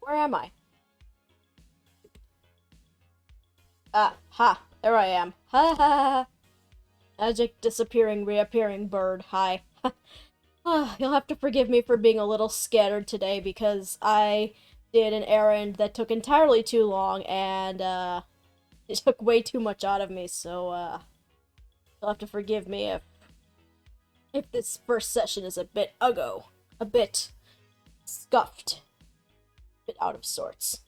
Where am I? Ha! There I am. Ha ha ha! Magic disappearing, reappearing bird. Hi. You'll have to forgive me for being a little scattered today because I did an errand that took entirely too long and, it took way too much out of me, so, you'll have to forgive me if this first session is a bit uggo. A bit scuffed. A bit out of sorts.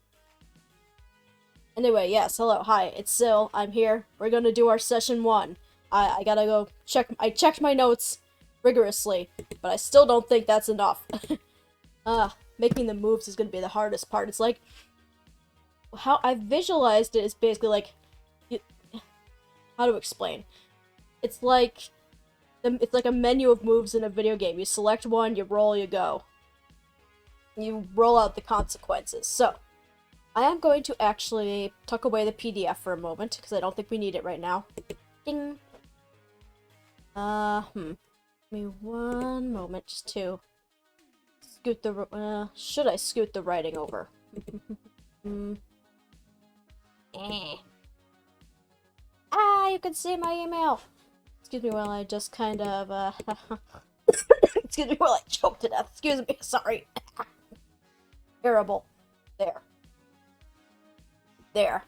Anyway, yes, hello, hi, it's Sil, I'm here. We're gonna do our session 1. I gotta go I checked my notes rigorously, but I still don't think that's enough. Making the moves is gonna be the hardest part. It's like, how I visualized it is basically like, how to explain? It's like, it's like a menu of moves in a video game. You select one, you roll, you go. You roll out the consequences. So, I am going to actually tuck away the PDF for a moment, because I don't think we need it right now. Ding! Give me one moment, just to scoot the, should I scoot the writing over? You can see my email! Excuse me while I just kind of, excuse me while I choke to death. Excuse me, sorry. Terrible. There. There.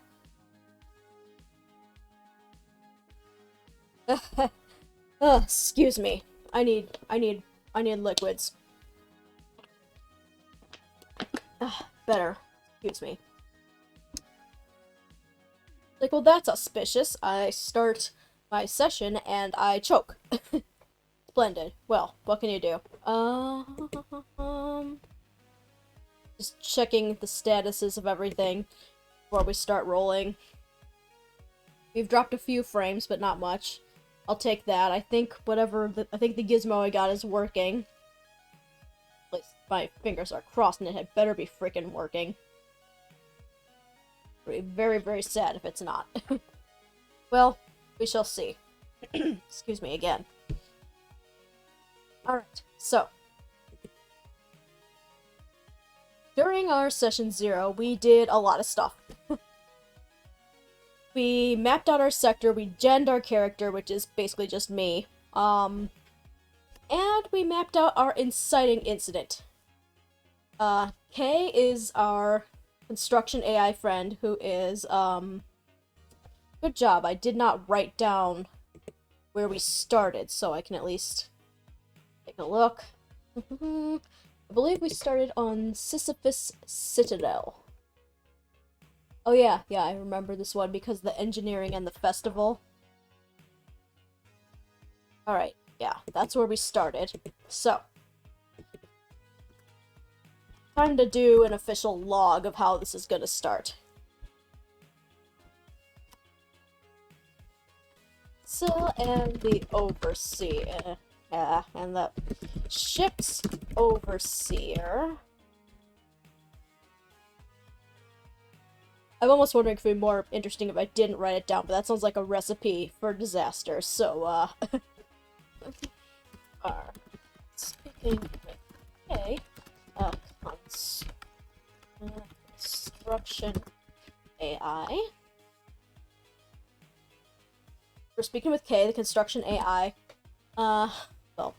Excuse me. I need liquids. Better. Excuse me. Like, well, that's auspicious. I start my session and I choke. Splendid. Well, what can you do? Just checking the statuses of everything before we start rolling. We've dropped a few frames, but not much. I'll take that. I think I think the gizmo I got is working. At least my fingers are crossed and it had better be freaking working. I'd be very, very sad if it's not. Well, we shall see. Excuse me again. Alright, so. During our session 0, we did a lot of stuff. We mapped out our sector, we genned our character, which is basically just me. And we mapped out our inciting incident. Kay is our construction AI friend, who is, good job, I did not write down where we started, so I can at least take a look. I believe we started on Sisyphus Citadel. Oh yeah, I remember this one because the engineering and the festival. Alright, yeah, that's where we started. So, time to do an official log of how this is gonna start. So, and the overseer, and the ship's overseer. I'm almost wondering if it would be more interesting if I didn't write it down, but that sounds like a recipe for disaster, so, speaking with Kay, construction AI. We're speaking with Kay, the construction AI. Well,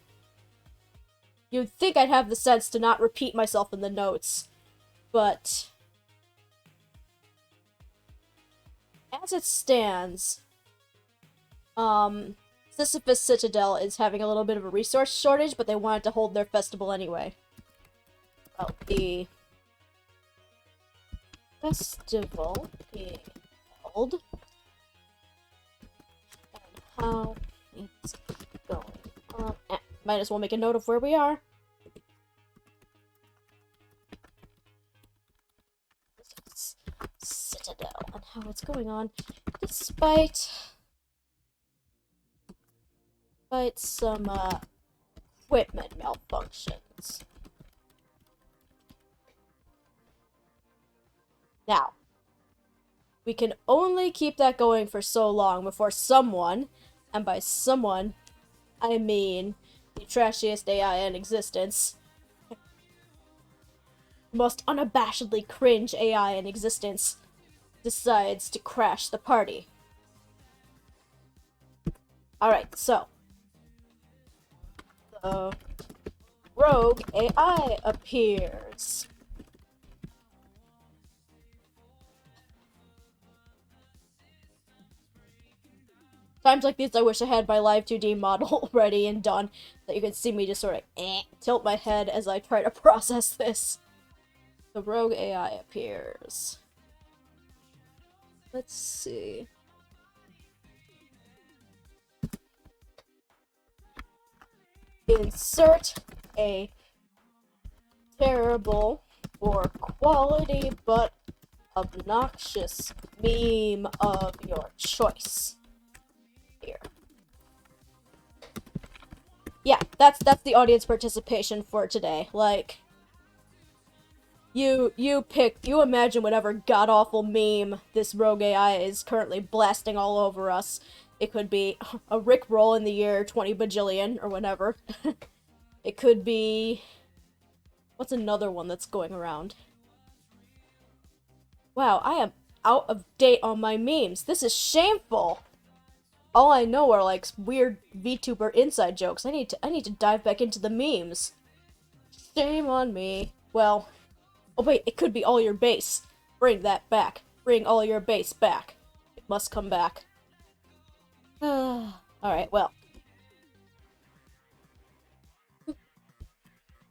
you'd think I'd have the sense to not repeat myself in the notes, but as it stands, Sisyphus Citadel is having a little bit of a resource shortage, but they wanted to hold their festival anyway. Well, the festival being held, and how it's going on. Might as well make a note of where we are. Citadel, and how it's going on, despite some, equipment malfunctions. Now, we can only keep that going for so long before someone, and by someone, I mean the trashiest AI in existence, the most unabashedly cringe AI in existence, decides to crash the party. Alright, so the rogue AI appears. Times like these, I wish I had my live 2D model ready and done, that you could see me just sort of tilt my head as I try to process this. The rogue AI appears. Let's see. Insert a terrible or quality but obnoxious meme of your choice. Here. Yeah, that's the audience participation for today. Like, you imagine whatever god-awful meme this rogue AI is currently blasting all over us. It could be a Rickroll in the year 20 bajillion, or whatever. It could be... What's another one that's going around? Wow, I am out of date on my memes. This is shameful! All I know are, like, weird VTuber inside jokes. I need to dive back into the memes. Shame on me. Well... Oh wait, it could be all your base. Bring that back. Bring all your base back. It must come back. Alright, well.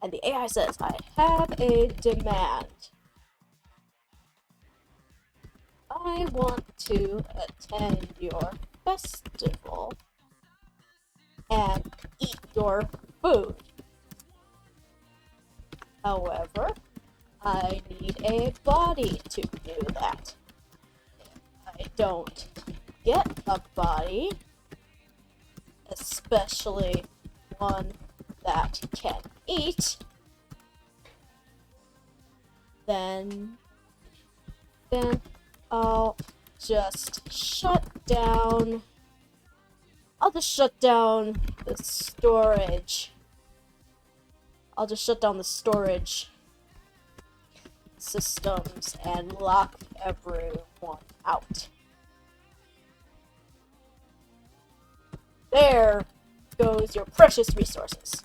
And the AI says, I have a demand. I want to attend your festival and eat your food. However, I need a body to do that. If I don't get a body, especially one that can eat, then I'll just shut down. I'll just shut down the storage. I'll just shut down the storage systems and lock everyone out. There goes your precious resources.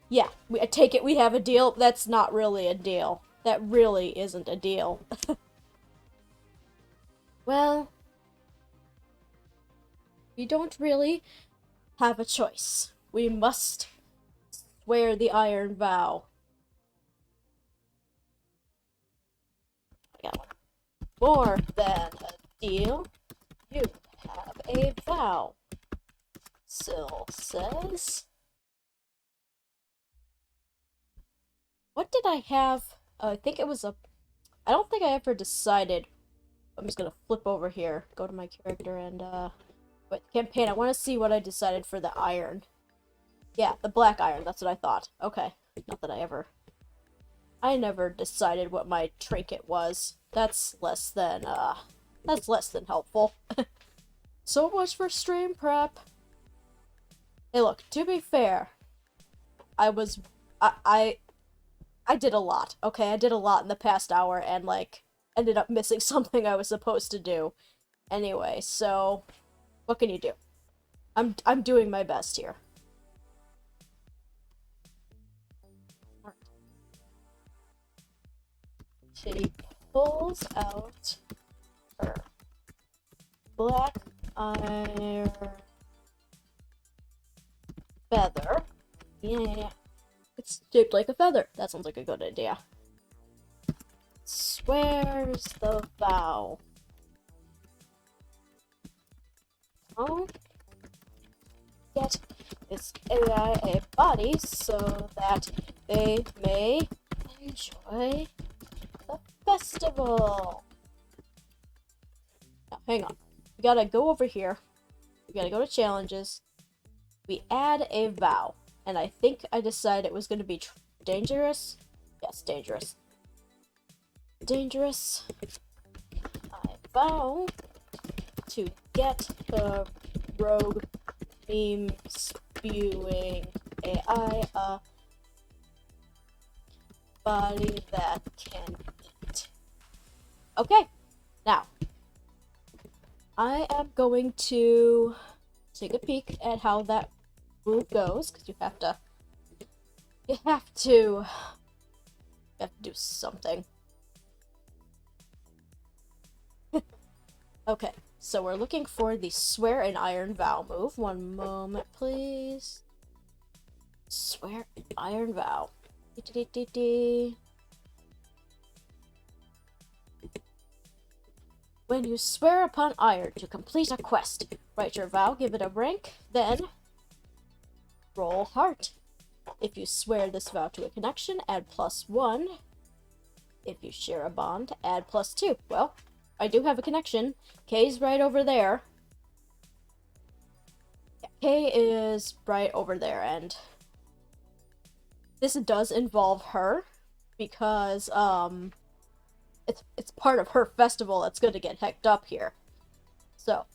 Yeah, I take it we have a deal. That's not really a deal. That really isn't a deal. Well, we don't really have a choice. We must swear the iron vow. I got one. More than a deal, you have a vow. Syl says. What did I have? I think it was a... I don't think I ever decided. I'm just gonna flip over here, go to my character, and, wait, campaign, I want to see what I decided for the iron. Yeah, the black iron, that's what I thought. Okay, not that I never decided what my trinket was. That's less than helpful. So much for stream prep. Hey, look, to be fair, I did a lot, okay? I did a lot in the past hour, and, like, ended up missing something I was supposed to do. Anyway, so what can you do? I'm doing my best here. She pulls out her black iron feather. Yeah. It's shaped like a feather. That sounds like a good idea. Swears the vow. Oh. Get this AI a body so that they may enjoy the festival. Now, hang on. We gotta go over here. We gotta go to challenges. We add a vow. And I think I decided it was going to be dangerous. Yes, dangerous. Dangerous. I vow to get the rogue meme-spewing AI, body that can eat. Okay, now, I am going to take a peek at how that move goes, because you have to do something. Okay, so we're looking for the Swear and Iron Vow move. One moment, please. Swear and Iron Vow. When you swear upon iron to complete a quest, write your vow, give it a rank, then roll heart. If you swear this vow to a connection, add +1. If you share a bond, add +2. Well, I do have a connection. Kay's right over there. Yeah, Kay is right over there, and this does involve her because it's part of her festival that's gonna get hecked up here. So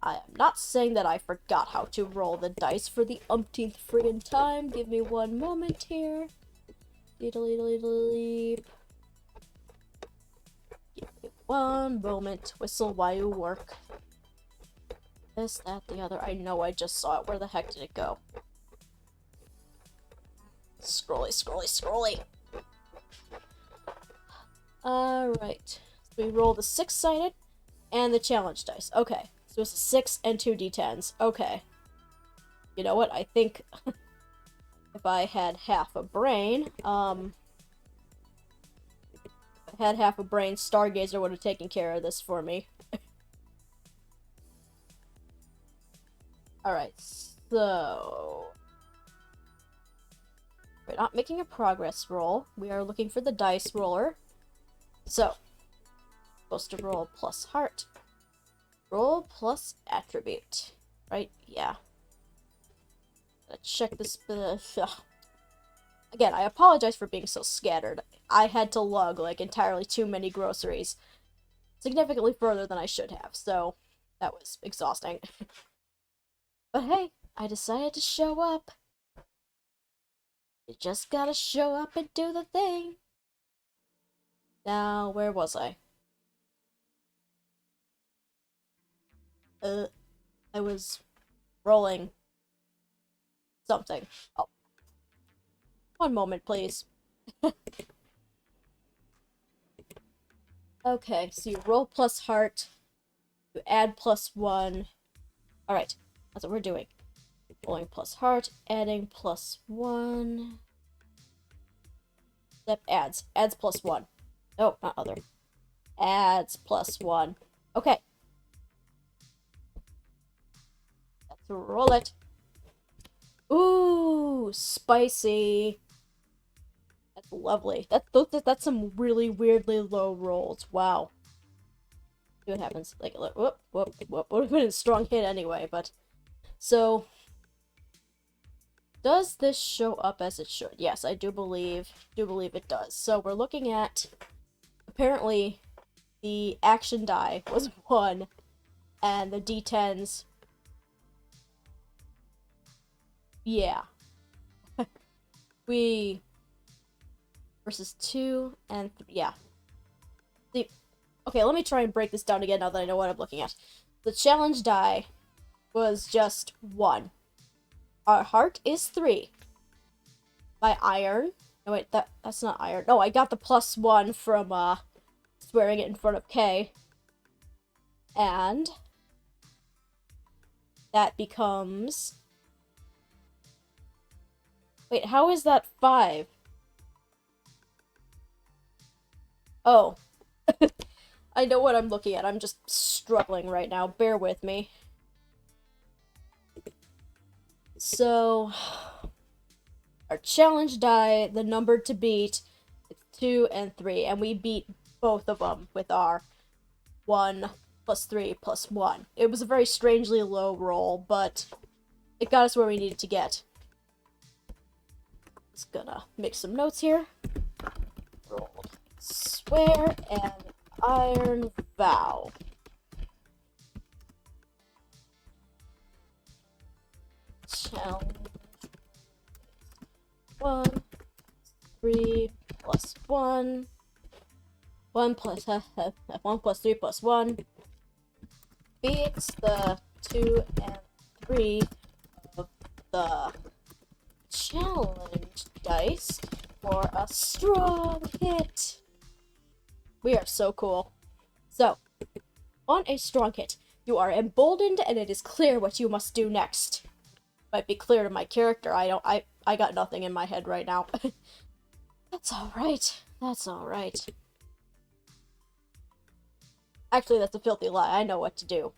I am not saying that I forgot how to roll the dice for the umpteenth friggin' time. Give me one moment here. Diddly-diddly-leap. Give me one moment. Whistle while you work. This, that, the other. I know I just saw it. Where the heck did it go? Scrolly, scrolly, scrolly. Alright. So we roll the 6-sided and the challenge dice. Okay. So it's a 6 and 2 d10s. Okay. You know what? I think if I had half a brain, Stargazer would have taken care of this for me. Alright, so we're not making a progress roll. We are looking for the dice roller. So, supposed to roll plus heart. Roll plus attribute. Right? Yeah. Let's check this. Again, I apologize for being so scattered. I had to lug, like, entirely too many groceries. Significantly further than I should have, so that was exhausting. But hey, I decided to show up. You just gotta show up and do the thing. Now, where was I? I was rolling something. Oh. One moment, please. Okay, so you roll plus heart, you add +1. Alright, that's what we're doing. Rolling plus heart, adding +1. That adds +1. Oh, not other. Adds +1. Okay. Let's roll it. Ooh, spicy. That's lovely. That's some really weirdly low rolls. Wow. See what happens. Like, whoop, whoop, whoop. Would have been a strong hit anyway, but... So... Does this show up as it should? Yes, I do believe it does. So we're looking at... Apparently, the action die was 1, and the d10s... Yeah. We... Versus 2 and yeah. Okay, let me try and break this down again now that I know what I'm looking at. The challenge die was just 1. Our heart is 3. My iron... No, wait, that's not iron. No, I got the +1 from, swearing it in front of K. And... that becomes... Wait, how is that 5? Oh. I know what I'm looking at. I'm just struggling right now. Bear with me. So, our challenge die, the number to beat, it's 2 and 3, and we beat both of them with our 1 plus 3 plus 1. It was a very strangely low roll, but it got us where we needed to get. Just gonna make some notes here. Rolled swear and iron vow. challenge 1, 3 plus 1, 1 plus 1 plus 3 plus 1 beats the 2 and 3 of the challenge dice for a strong hit. We are so cool. So, on a strong hit, you are emboldened and it is clear what you must do next. Might be clear to my character. I got nothing in my head right now. That's alright. That's alright. Actually, that's a filthy lie. I know what to do.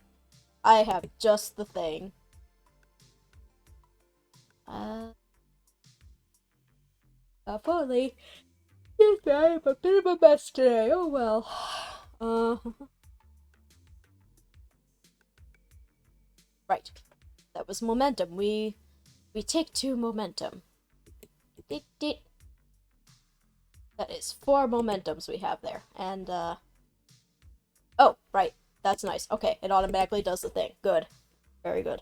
I have just the thing. Fully. I'm a bit of a mess today. Oh well. Right. That was momentum. We take 2 momentum. That is 4 momentums we have there. And oh, right. That's nice. Okay, it automatically does the thing. Good. Very good.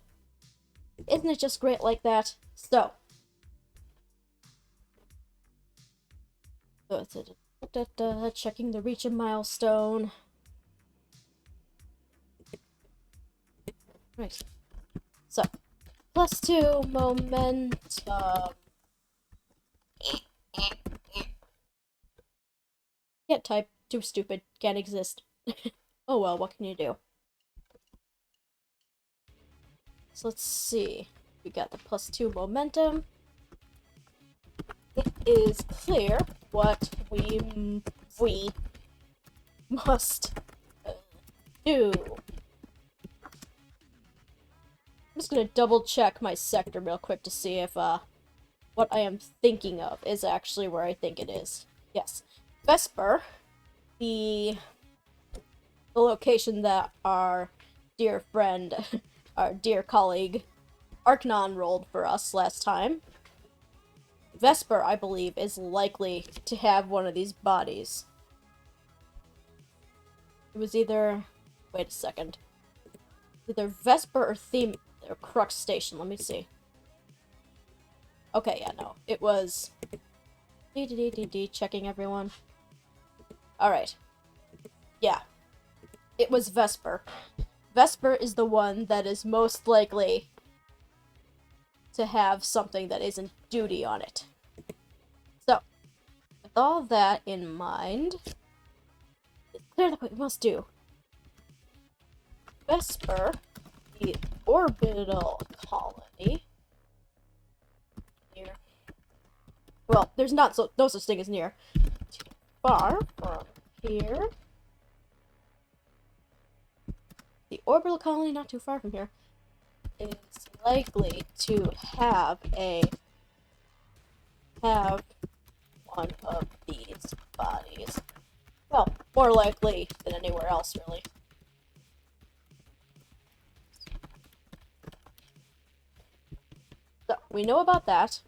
Isn't it just great like that? So checking the reach and milestone. Right. So, +2 momentum. Can't type. Too stupid. Can't exist. Oh well, what can you do? So let's see. We got the +2 momentum. It is clear what we must do. I'm just gonna double check my sector real quick to see if what I am thinking of is actually where I think it is. Yes. Vesper, the location that our dear friend, our dear colleague, Archnon rolled for us last time. Vesper, I believe, is likely to have one of these bodies. It was either... Wait a second. Either Vesper or Theme... or Crux Station. Let me see. Okay, yeah, no. It was... Checking everyone. Alright. Yeah. It was Vesper. Vesper is the one that is most likely to have something that isn't duty on it. So, with all that in mind, it's clear what we must do. Vesper, the orbital colony, near. Well, there's not no such thing as near. Too far from here. The orbital colony, not too far from here, is likely to have one of these bodies. Well, more likely than anywhere else, really. So, we know about that.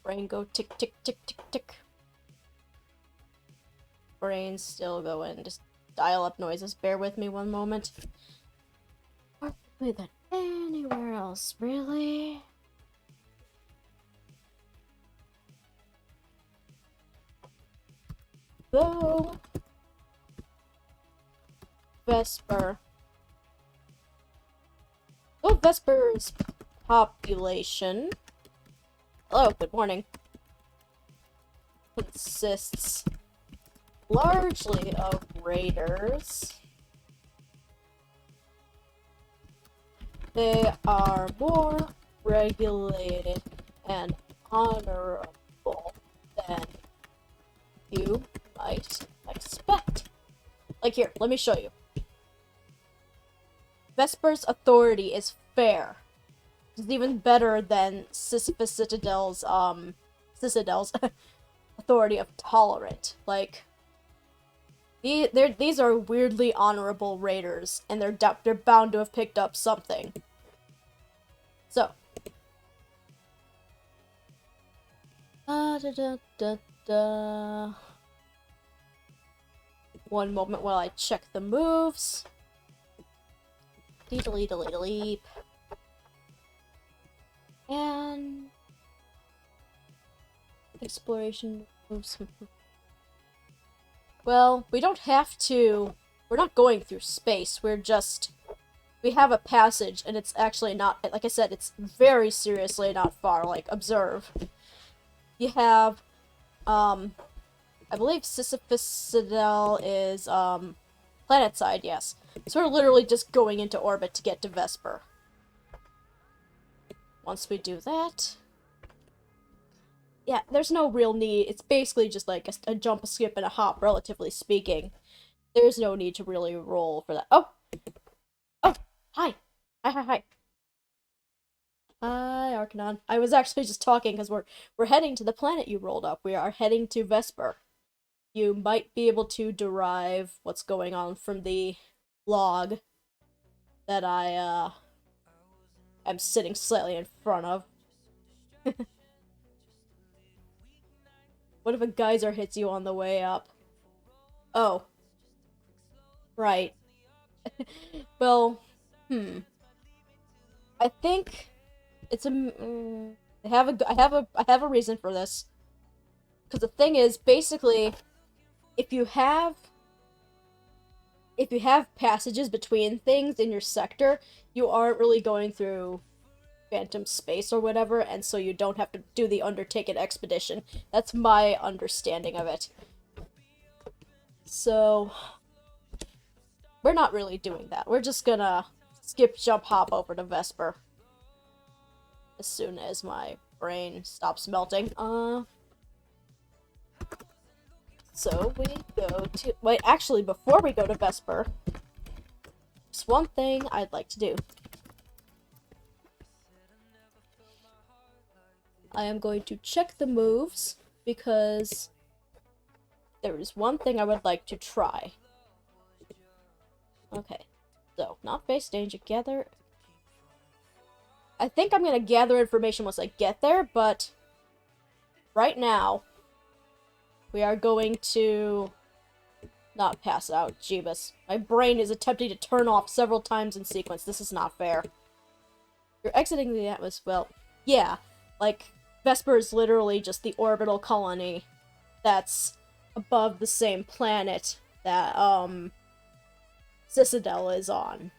Brain go tick, tick, tick, tick, tick. Brain's still going. Just dial up noises. Bear with me one moment. More likely than anywhere else, really? Though Vesper. Oh, Vesper's population. Hello, good morning. Consists largely of raiders. They are more regulated and honorable than you might expect. Like here, let me show you. Vesper's authority is fair. It's even better than Sisyphus Citadel's authority of tolerant. Like, these are weirdly honorable raiders, and they're bound to have picked up something. So, one moment while I check the moves. Deedle-leap. And exploration moves. Well, we don't have to. We're not going through space. We have a passage, and it's actually not. Like I said, it's very seriously not far. Like, observe. You have, I believe Sisyphus is planet side. Yes. So we're literally just going into orbit to get to Vesper. Once we do that, yeah, there's no real need. It's basically just like a jump, a skip, and a hop, relatively speaking. There's no need to really roll for that. Oh! Oh! Hi! Hi. Hi, Arcanon. I was actually just talking because we're heading to the planet you rolled up. We are heading to Vesper. You might be able to derive what's going on from the log that I, am sitting slightly in front of. What if a geyser hits you on the way up? Oh. Right. Well, I think it's I have a reason for this. Because the thing is, basically, if you have passages between things in your sector, you aren't really going through phantom space or whatever, and so you don't have to do the Undertaken expedition. That's my understanding of it. So, we're not really doing that. We're just gonna skip, jump, hop over to Vesper. As soon as my brain stops melting. So we go to... Wait, actually, before we go to Vesper, there's one thing I'd like to do. I am going to check the moves, because there is one thing I would like to try. Okay, so, not face danger, gather... I think I'm gonna gather information once I get there, but right now, we are going to not pass out. Jeebus. My brain is attempting to turn off several times in sequence. This is not fair. You're exiting the atmosphere. Well, yeah. Like, Vesper is literally just the orbital colony that's above the same planet that, Citadel is on.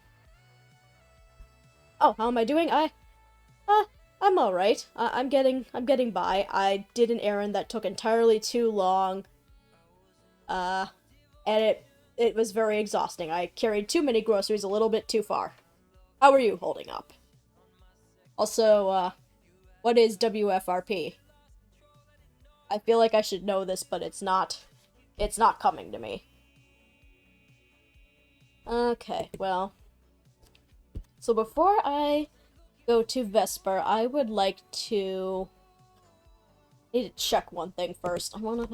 Oh, how am I doing? I'm alright. I'm getting by. I did an errand that took entirely too long. And it was very exhausting. I carried too many groceries a little bit too far. How are you holding up? Also, what is WFRP? I feel like I should know this, but it's not coming to me. Okay, well. So before I go to Vesper, I would like to... I need to check one thing first. I wanna...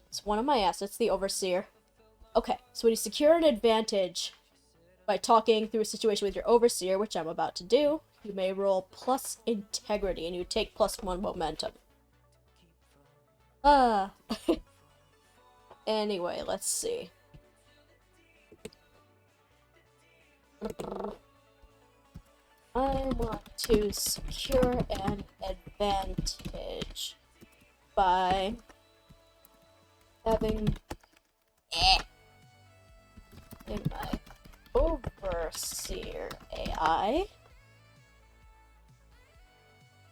It's one of my assets, the Overseer. Okay, so when you secure an advantage by talking through a situation with your Overseer, which I'm about to do, you may roll plus integrity, and you take +1 momentum. Anyway, let's see. I want to secure an advantage by having in my Overseer AI.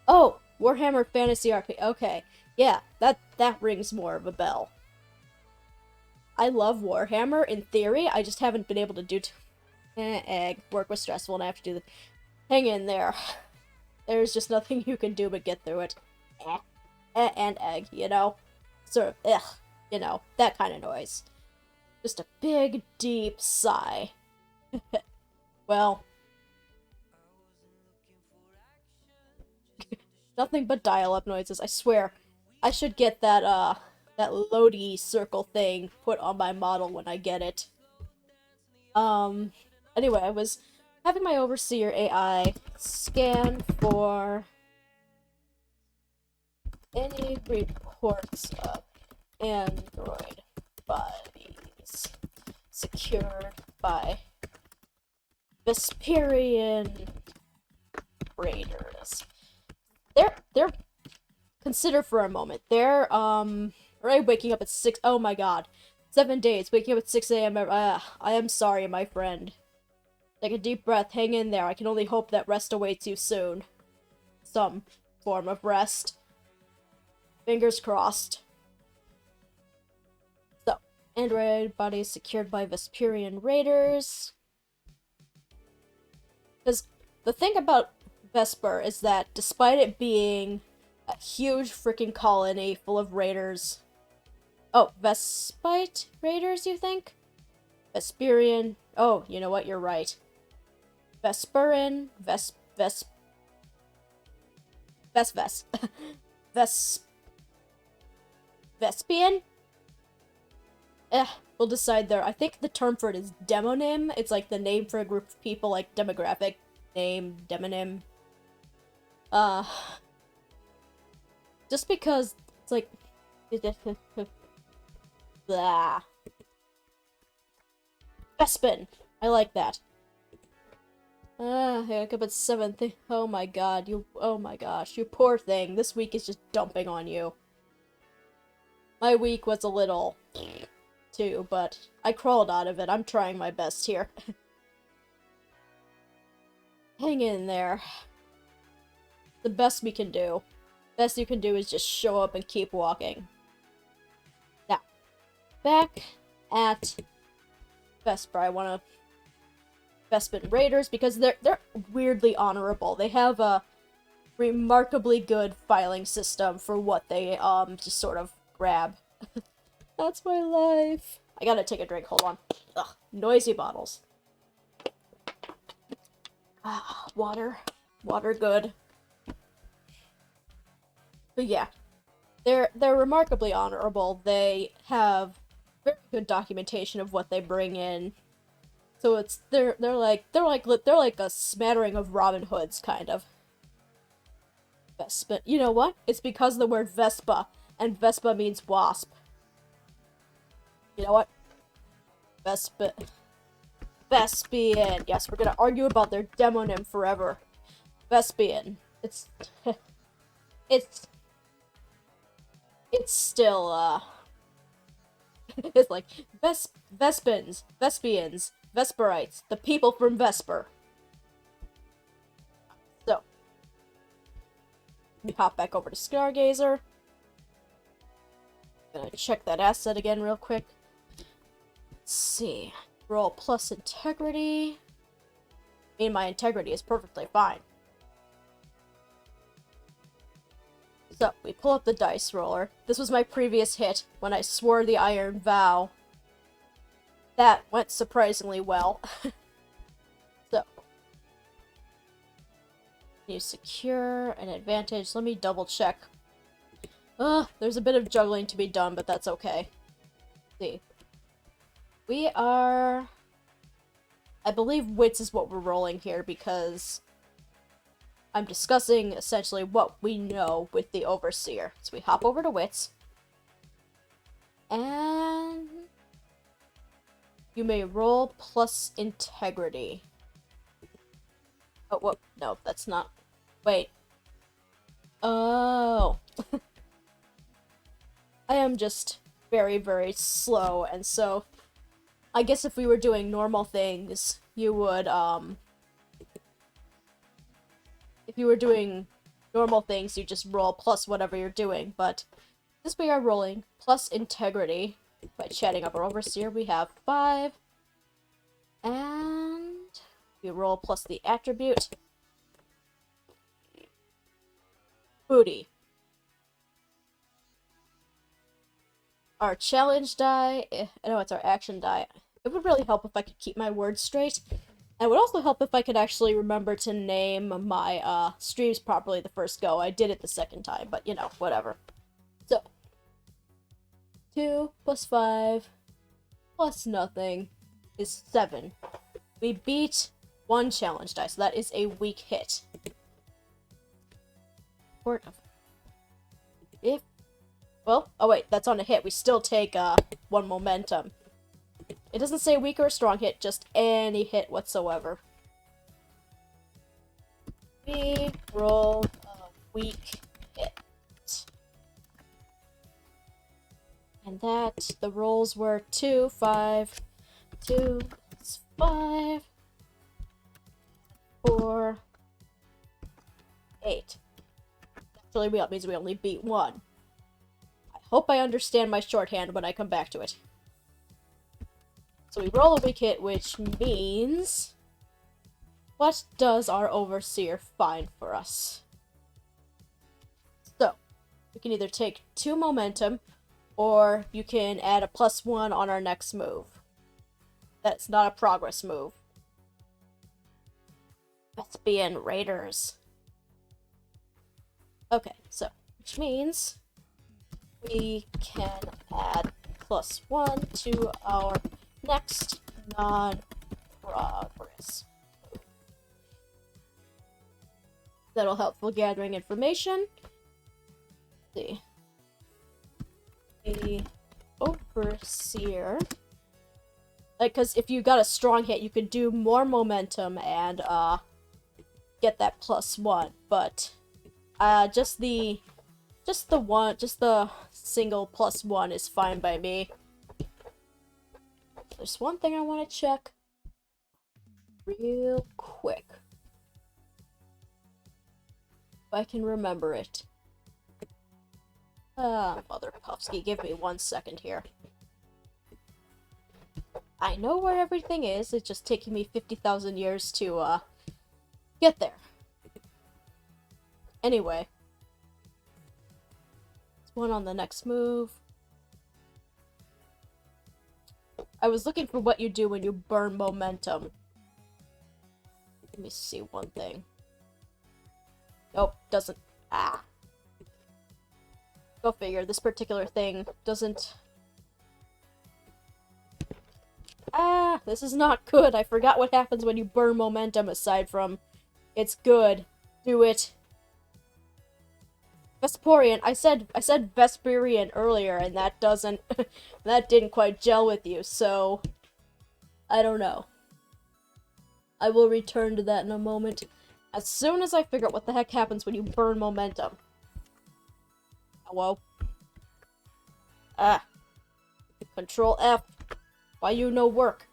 Oh, Warhammer Fantasy RP. Okay, yeah, that rings more of a bell. I love Warhammer in theory. I just haven't been able to do egg. Work was stressful, and I have to do the. Hang in there. There's just nothing you can do but get through it. And egg, you know? Sort of, you know, that kind of noise. Just a big, deep sigh. Well. Nothing but dial-up noises, I swear. I should get that Lodi circle thing put on my model when I get it. Anyway, I was having my Overseer AI scan for any reports of Android bodies secured by Vesperian Raiders. They're consider for a moment. They're already waking up at 6. Oh my god. 7 days, waking up at 6 a.m. I am sorry, my friend. Take a deep breath, hang in there. I can only hope that rest awaits you soon. Some form of rest. Fingers crossed. So, android body is secured by Vesperian Raiders. Because the thing about Vesper is that despite it being a huge freaking colony full of raiders. Oh, Vespite Raiders, you think? Vesperian. Oh, you know what? You're right. Vesperin. Vespian? We'll decide there. I think the term for it is demonym. It's like the name for a group of people, like demographic name, demonym. Just because it's like blah. Bespin. I like that. I woke up at 7. Oh my god, oh my gosh, you poor thing. This week is just dumping on you. My week was a little too, but I crawled out of it. I'm trying my best here. Hang in there. The best we can do. Best you can do is just show up and keep walking. Now, back at Vesper, I want to Vespin Raiders because they're weirdly honorable. They have a remarkably good filing system for what they just sort of grab. That's my life. I gotta take a drink. Hold on. Ugh, noisy bottles. Ah, water. Water good. But yeah, they're remarkably honorable. They have very good documentation of what they bring in. So they're like a smattering of Robin Hoods, kind of. Vespa. You know what? It's because of the word Vespa, and Vespa means wasp. You know what? Vespian. Yes, we're gonna argue about their demonym forever. Vespian. It's still, it's like, Vespians, Vesperites, the people from Vesper. So, we hop back over to Stargazer. Gonna check that asset again real quick. Let's see. Roll plus integrity. I mean, my integrity is perfectly fine. So, we pull up the dice roller. This was my previous hit when I swore the Iron Vow. That went surprisingly well. So, you secure an advantage. Let me double check. There's a bit of juggling to be done, but that's okay. Let's see. We are... I believe wits is what we're rolling here because I'm discussing essentially what we know with the Overseer. So we hop over to wits. And you may roll plus integrity. Oh, what? No, that's not. Wait. Oh. I am just very, very slow, and so I guess if we were doing normal things, you would, if you were doing normal things, you just roll plus whatever you're doing, but this we are rolling plus integrity. By chatting up our Overseer, we have 5. And we roll plus the attribute. Booty. Our challenge die, no, it's our action die. It would really help if I could keep my words straight. And it would also help if I could actually remember to name my streams properly the first go. I did it the second time, but you know, whatever. So, 2 plus 5 plus nothing is 7. We beat 1 challenge die, so that is a weak hit. Well, oh wait, that's on a hit. We still take 1 momentum. It doesn't say weak or strong hit, just any hit whatsoever. We roll a weak hit. And that, the rolls were 2, 5, 2, that's 5, 4, 8. Actually, that means we only beat 1. I hope I understand my shorthand when I come back to it. So we roll a weak hit, which means... What does our Overseer find for us? So, we can either take 2 momentum, or you can add a +1 on our next move. That's not a progress move. Thespian Raiders. Okay, so, which means we can add +1 to our next non-progress. That'll help for gathering information. Let's see. The Overseer. Like, because if you got a strong hit, you could do more momentum and, get that +1. But, just the single +1 is fine by me. There's one thing I want to check real quick. If I can remember it. Mother Puffsky, give me 1 second here. I know where everything is, it's just taking me 50,000 years to, get there. Anyway. It's 1 on the next move. I was looking for what you do when you burn momentum. Let me see one thing. Nope, doesn't. Go figure, this particular thing doesn't... this is not good. I forgot what happens when you burn momentum aside from it's good. Do it. Vesporian. I said Vesperian earlier, and that doesn't... that didn't quite gel with you, so... I don't know. I will return to that in a moment. As soon as I figure out what the heck happens when you burn momentum. Hello? Control F. Why you no work?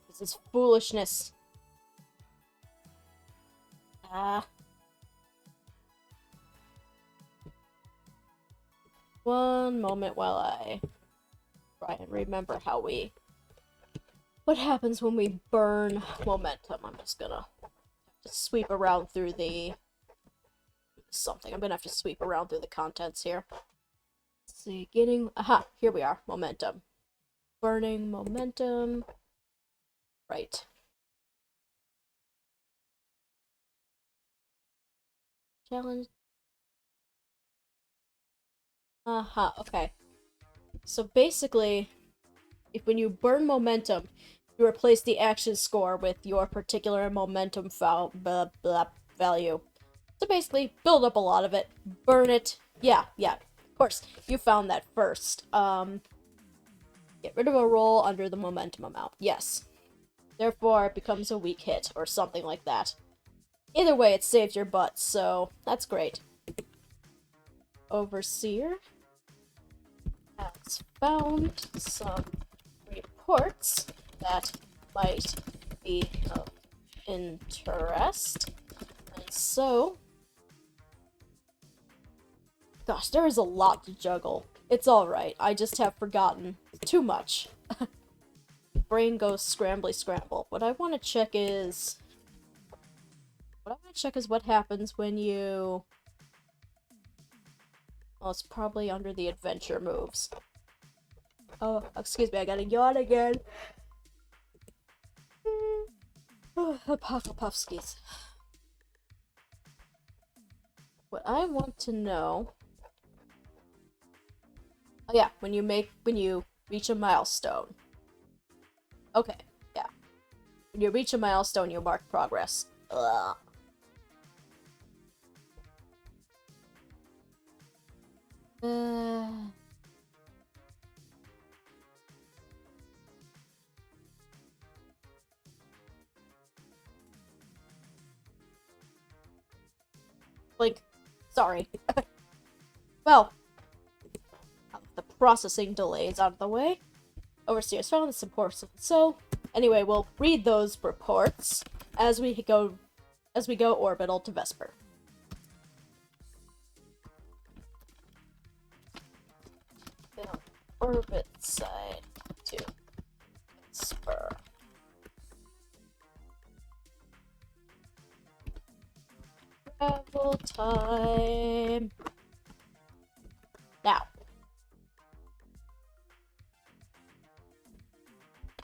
This is foolishness. One moment while I try and remember how we... What happens when we burn momentum? I'm just gonna have to sweep around through the... something. I'm gonna have to sweep around through the contents here. Let's see, getting... Aha! Here we are. Momentum. Burning momentum. Right. Challenge. Aha, okay. So basically, when you burn momentum, you replace the action score with your particular momentum value. So basically, build up a lot of it, burn it. Yeah, of course, you found that first. Get rid of a roll under the momentum amount. Yes. Therefore, it becomes a weak hit, or something like that. Either way, it saves your butt, so that's great. Overseer has found some reports that might be of interest. And so... Gosh, there is a lot to juggle. It's alright, I just have forgotten too much. Brain goes scrambly scramble. What I want to check is... what happens when you... Oh, it's probably under the adventure moves. Oh, excuse me, I gotta yawn again. The Puffskis. What I want to know... Oh yeah, when you reach a milestone. Okay, yeah. When you reach a milestone, you mark progress. Ugh. Sorry. Well, the processing delays out of the way. Overseers found this important. So, anyway, we'll read those reports as we go orbital to Vesper. Orbit side to Vesper. Travel time. Now.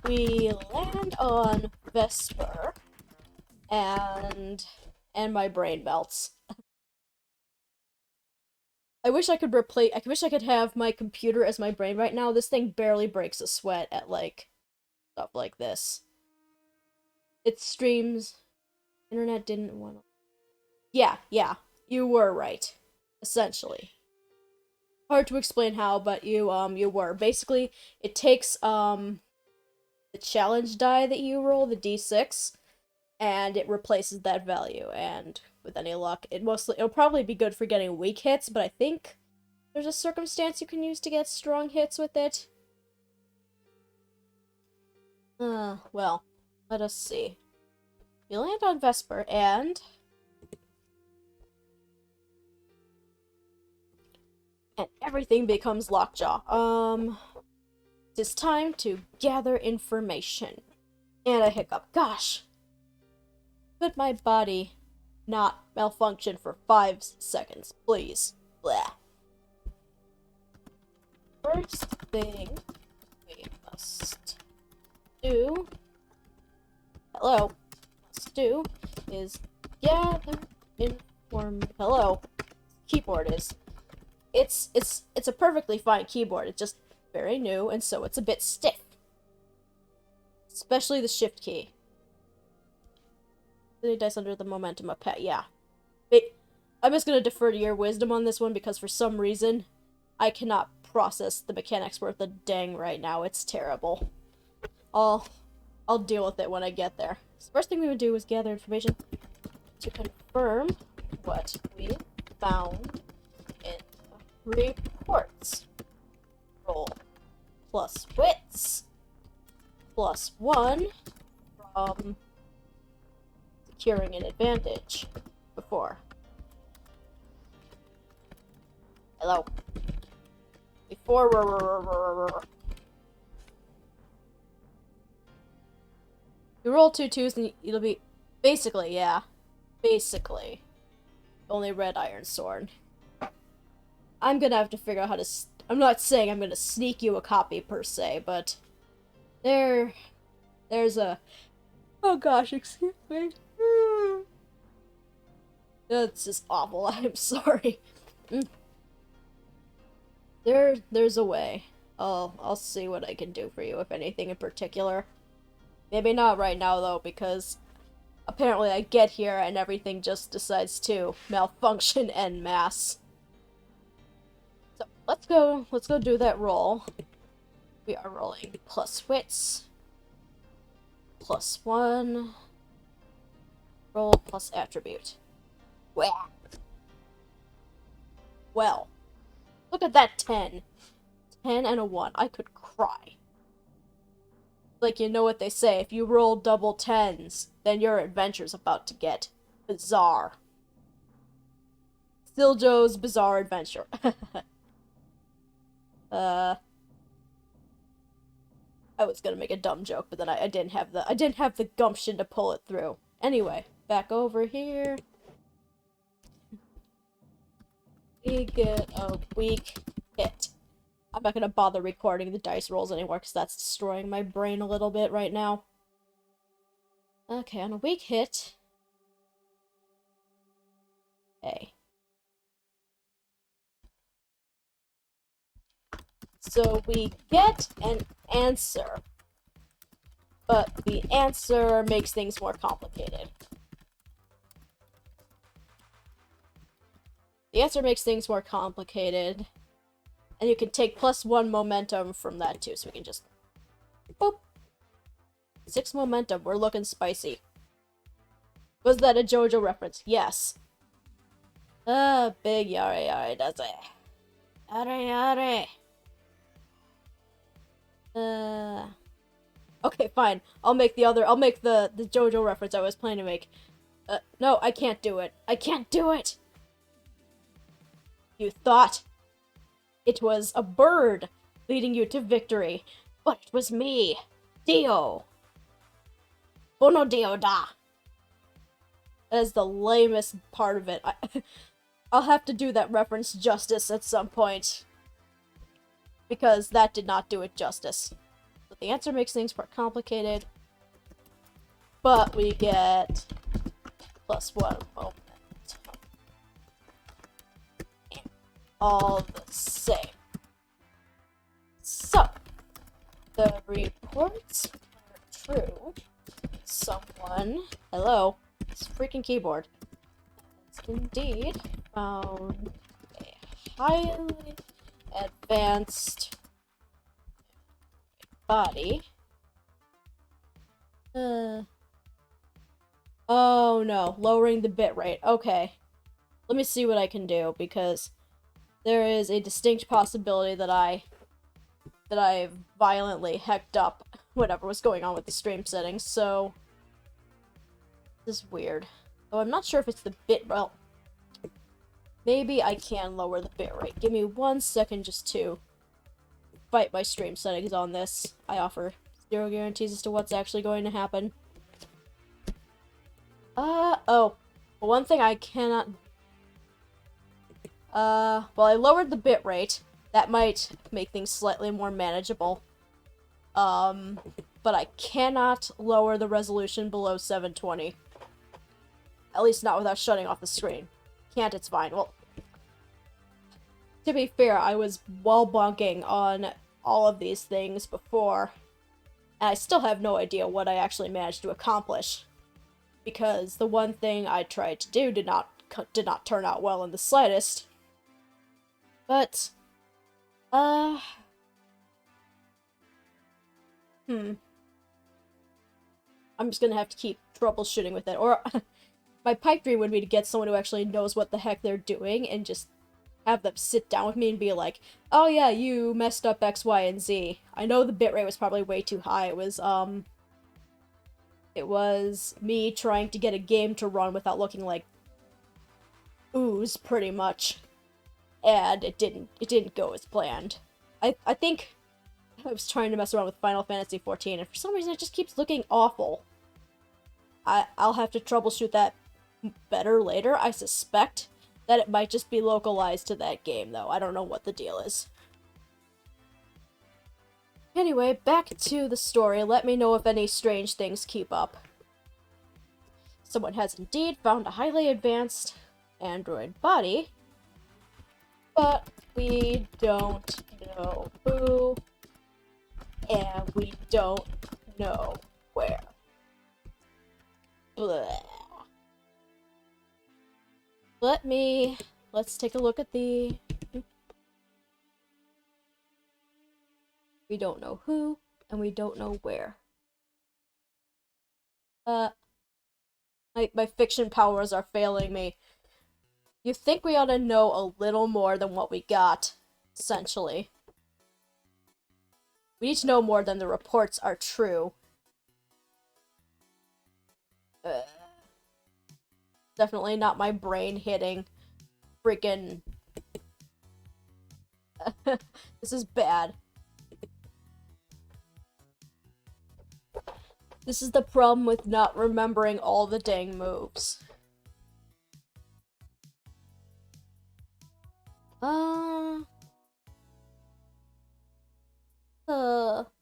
We land on Vesper, and my brain melts. I wish I could have my computer as my brain right now. This thing barely breaks a sweat at, like, stuff like this. It streams. Internet didn't want to. Yeah, you were right. Essentially. Hard to explain how, but you were. Basically, it takes, the challenge die that you roll, the d6, and it replaces that value, and with any luck, it'll probably be good for getting weak hits, but I think there's a circumstance you can use to get strong hits with it. Well, let us see. You land on Vesper, and everything becomes lockjaw. It's time to gather information. And a hiccup. Gosh. Could my body not malfunction for 5 seconds, please? Blah. First thing we must do... is gather Hello. Keyboard is... It's a perfectly fine keyboard. It's just very new, and so it's a bit stiff. Especially the shift key. The dice under the momentum of pet, yeah. I'm just gonna defer to your wisdom on this one, because for some reason, I cannot process the mechanics worth a dang right now. It's terrible. I'll deal with it when I get there. So first thing we would do is gather information to confirm what we found in reports. Roll plus wits plus 1 from securing an advantage before. Hello. Before you roll 2 2s and it'll be basically, yeah. Basically. Only red iron sword. I'm gonna have to figure out how to I'm not saying I'm gonna sneak you a copy per se, but there's a oh gosh, excuse me. That's just awful. I'm sorry. There's a way. I'll see what I can do for you, if anything in particular. Maybe not right now though, because apparently I get here and everything just decides to malfunction en masse. So let's go do that roll. We are rolling plus wits, plus 1, roll plus attribute. Well, look at that 10. 10 and a 1. I could cry. Like, you know what they say, if you roll double 10s, then your adventure's about to get bizarre. Still Joe's Bizarre Adventure. I was gonna make a dumb joke, but then I didn't have the gumption to pull it through. Anyway, back over here. We get a weak hit. I'm not gonna bother recording the dice rolls anymore, because that's destroying my brain a little bit right now. Okay, on a weak hit... Hey. So we get an answer. But the answer makes things more complicated. The answer makes things more complicated. And you can take plus 1 momentum from that too, so we can just... Boop! 6 momentum, we're looking spicy. Was that a JoJo reference? Yes. Big yare yare does it. Yare yare. Okay, fine. I'll make the JoJo reference I was planning to make. No, I can't do it. I can't do it! You thought it was a bird leading you to victory, but it was me, Dio. Bono Dio da. That is the lamest part of it. I'll have to do that reference justice at some point, because that did not do it justice. But the answer makes things more complicated, but we get +1 moment. All the same. So, the reports are true. Someone, hello, it's a freaking keyboard, has indeed found a highly advanced body. Oh no, lowering the bitrate. Okay. Let me see what I can do, because there is a distinct possibility that I violently hecked up whatever was going on with the stream settings, so this is weird. Though I'm not sure if it's the well, maybe I can lower the bitrate. Give me 1 second just to fight my stream settings on this. I offer 0 guarantees as to what's actually going to happen. Oh. One thing I cannot... well, I lowered the bitrate. That might make things slightly more manageable. But I cannot lower the resolution below 720. At least not without shutting off the screen. Can't, it's fine. Well, to be fair, I was wall bonking on all of these things before, and I still have no idea what I actually managed to accomplish, because the one thing I tried to do did not turn out well in the slightest. But, I'm just gonna have to keep troubleshooting with it, or my pipe dream would be to get someone who actually knows what the heck they're doing and just have them sit down with me and be like, oh yeah, you messed up X, Y, and Z. I know the bitrate was probably way too high. It was me trying to get a game to run without looking like ooze, pretty much. And it didn't go as planned. I think I was trying to mess around with Final Fantasy XIV, and for some reason it just keeps looking awful. I'll have to troubleshoot that better later. I suspect that it might just be localized to that game, though. I don't know what the deal is. Anyway, back to the story. Let me know if any strange things keep up. Someone has indeed found a highly advanced android body, but we don't know who, and we don't know where. Blah. Let's take a look at the... We don't know who, and we don't know where. My fiction powers are failing me. You think we ought to know a little more than what we got, essentially. We need to know more than the reports are true. Definitely not my brain hitting freaking... This is bad. This is the problem with not remembering all the dang moves.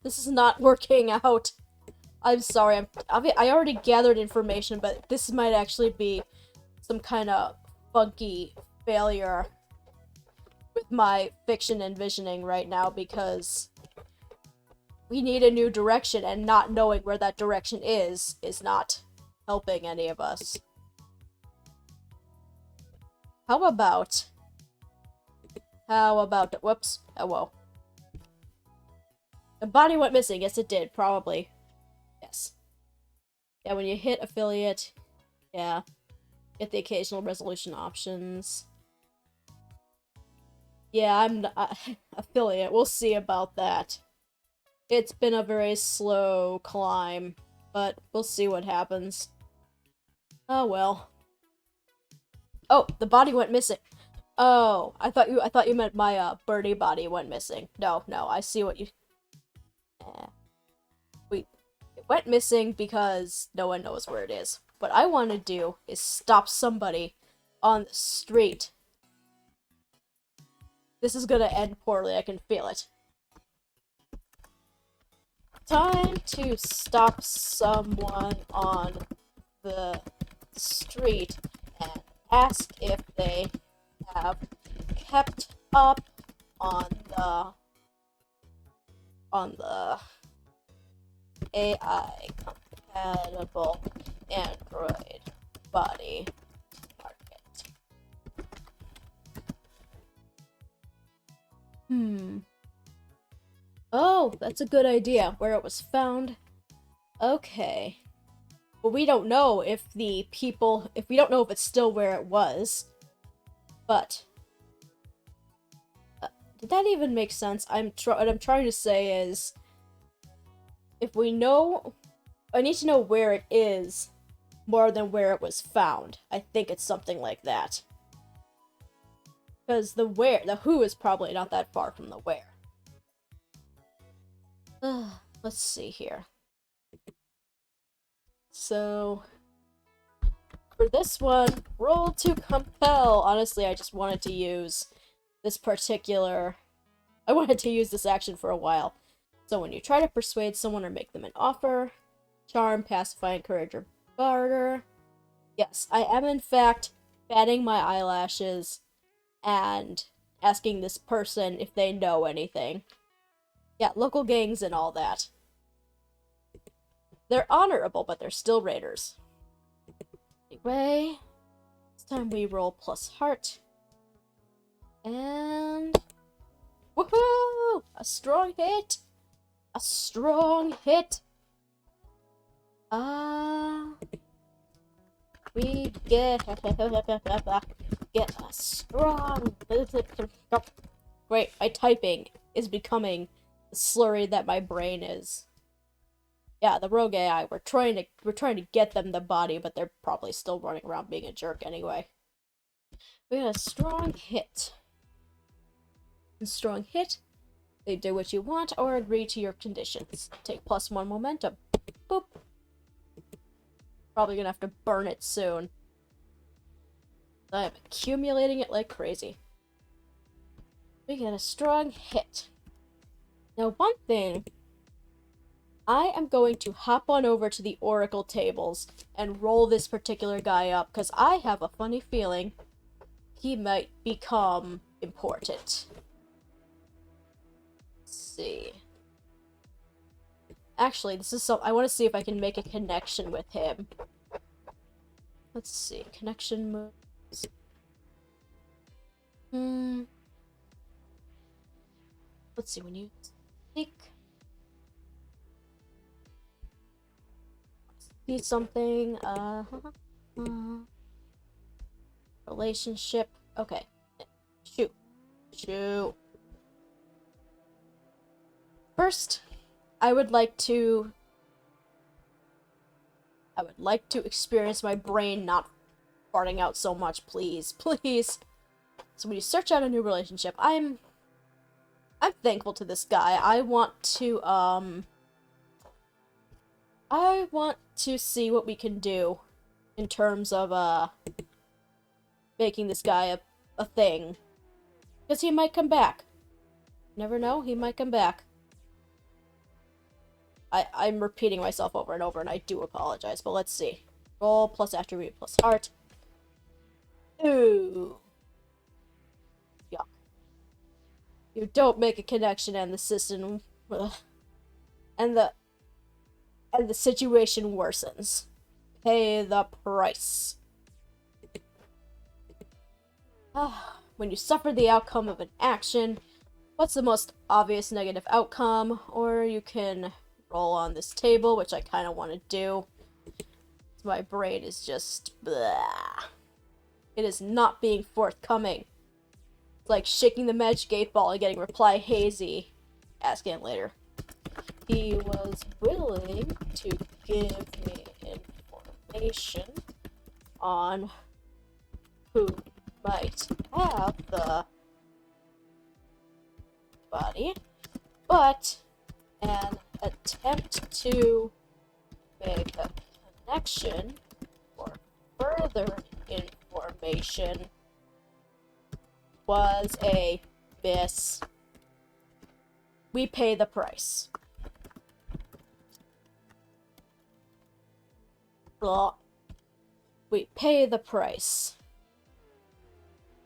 This is not working out. I'm sorry, I already gathered information, but this might actually be some kind of funky failure with my fiction envisioning right now, because we need a new direction, and not knowing where that direction is not helping any of us. How about, whoops, oh whoa. The body went missing, yes it did, probably. Yes. Yeah, when you hit affiliate, yeah, get the occasional resolution options. Yeah, I'm not, affiliate. We'll see about that. It's been a very slow climb, but we'll see what happens. Oh well. Oh, the body went missing. Oh, I thought you meant my birdie body went missing. No, no, I see what you. Eh. Wait, it went missing because no one knows where it is. What I want to do is stop somebody on the street. This is gonna end poorly. I can feel it. Time to stop someone on the street and ask if they have kept up on the AI compatible Android body market. Oh, that's a good idea. Where it was found. Okay. But we don't know if we don't know if it's still where it was. But did that even make sense? What I'm trying to say is, if we know, I need to know where it is more than where it was found. I think it's something like that. Because the who is probably not that far from the where. Let's see here. So, for this one, roll to compel. Honestly, I just wanted to use this particular... I wanted to use this action for a while. So when you try to persuade someone or make them an offer, charm, pacify, encourage, or barter. Yes, I am in fact batting my eyelashes and asking this person if they know anything. Yeah, local gangs and all that. They're honorable, but they're still raiders. Anyway, this time we roll plus heart. And... woohoo! A strong hit! A strong hit! We get a strong... Great, my typing is becoming the slurry that my brain is. Yeah, the rogue AI, we're trying to get them the body, but they're probably still running around being a jerk anyway. We got a strong hit. A strong hit. They do what you want or agree to your conditions. Take +1 momentum. Boop. Probably gonna have to burn it soon. I'm accumulating it like crazy. We get a strong hit. Now, one thing, I am going to hop on over to the Oracle tables and roll this particular guy up, because I have a funny feeling he might become important. Let's see. Actually, this is I want to see if I can make a connection with him. Let's see. Connection moves. Let's see. When you speak, see something. Relationship. Okay. Shoot. Shoot. First, I would like to experience my brain not farting out so much, please. Please. So when you search out a new relationship, I'm thankful to this guy. I want to see what we can do in terms of making this guy a thing. Because he might come back. Never know, he might come back. I'm repeating myself over and over, and I do apologize, but let's see. Roll plus attribute plus heart. Ooh. Yuck. You don't make a connection and the system... and the situation worsens. Pay the price. When you suffer the outcome of an action, what's the most obvious negative outcome? Or you can roll on this table, which I kind of want to do. My brain is just blah. It is not being forthcoming. It's like shaking the magic 8 ball and getting reply hazy. Asking it later. He was willing to give me information on who might have the body, but an attempt to make a connection for further information was a miss. We pay the price. Blah. We pay the price.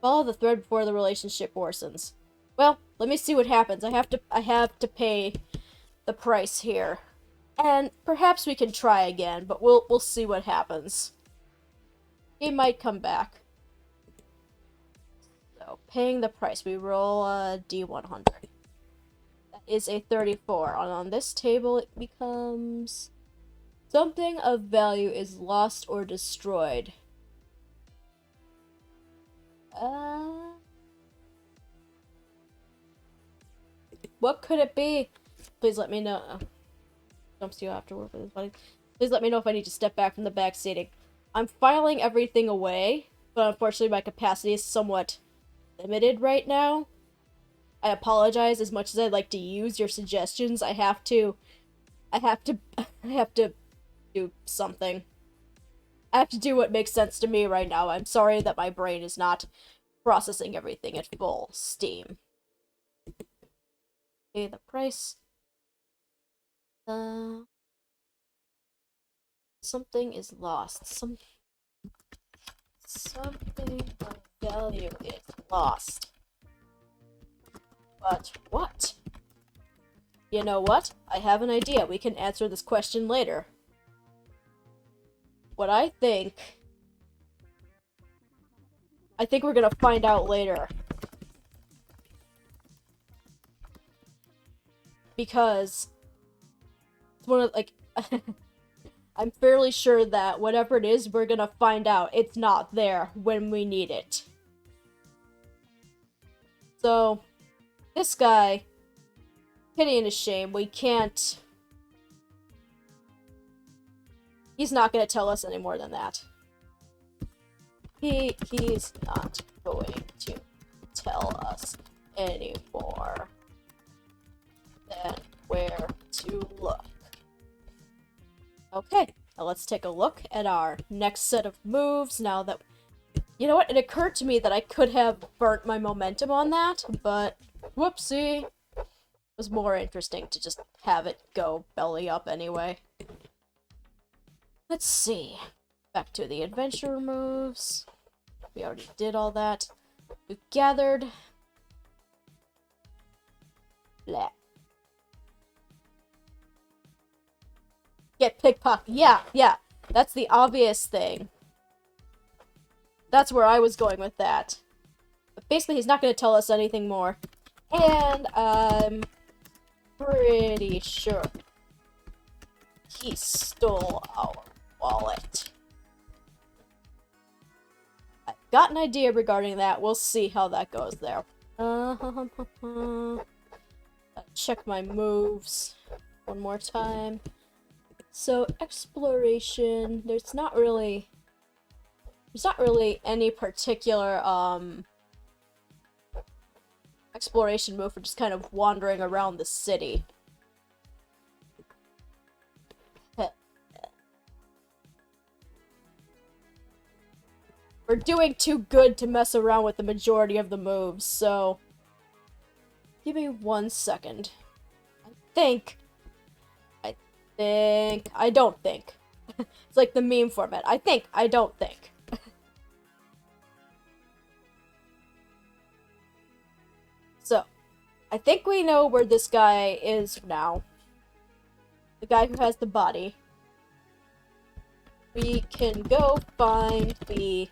Follow the thread before the relationship worsens. Well, let me see what happens. I have to pay the price here. And perhaps we can try again, but we'll see what happens. He might come back. So, paying the price. We roll a D100. That is a 34. On this table, it becomes... something of value is lost or destroyed. What could it be? Please let me know. Jumps to you afterward for this buddy. Please let me know if I need to step back from the back seating. I'm filing everything away, but unfortunately my capacity is somewhat limited right now. I apologize. As much as I'd like to use your suggestions, I have to do something. I have to do what makes sense to me right now. I'm sorry that my brain is not processing everything at full steam. Pay the price. Something is lost. Something of value is lost. But what? You know what? I have an idea. We can answer this question later. What I think we're gonna find out later. Because it's one of, like, I'm fairly sure that whatever it is, we're gonna find out it's not there when we need it. So, this guy, pity and a shame, we can't... He's not gonna tell us any more than that. He's not going to tell us any more than where to look. Okay, now let's take a look at our next set of moves now that... You know what? It occurred to me that I could have burnt my momentum on that, but whoopsie. It was more interesting to just have it go belly up anyway. Let's see. Back to the adventure moves. We already did all that. We've gathered. Blah. Get pickpocket. Yeah. That's the obvious thing. That's where I was going with that. But basically, he's not going to tell us anything more. And I'm pretty sure he stole our wallet. I've got an idea regarding that. We'll see how that goes there. Check my moves one more time. So, exploration, there's not really any particular, exploration move for just kind of wandering around the city. We're doing too good to mess around with the majority of the moves, so... Give me 1 second. I don't think. It's like the meme format. I don't think. So, I think we know where this guy is now. The guy who has the body. We can go find the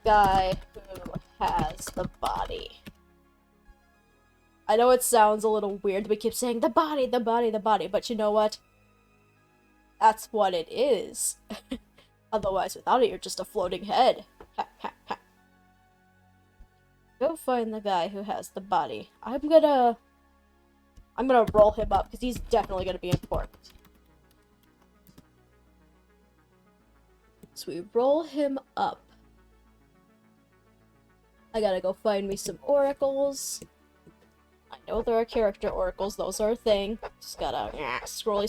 guy who has the body. I know it sounds a little weird. We keep saying the body, but you know what? That's what it is. Otherwise, without it, you're just a floating head. Go find the guy who has the body. I'm gonna roll him up, because he's definitely gonna be important. So we roll him up. I gotta go find me some oracles. I know there are character oracles, those are a thing. Just gotta scroll.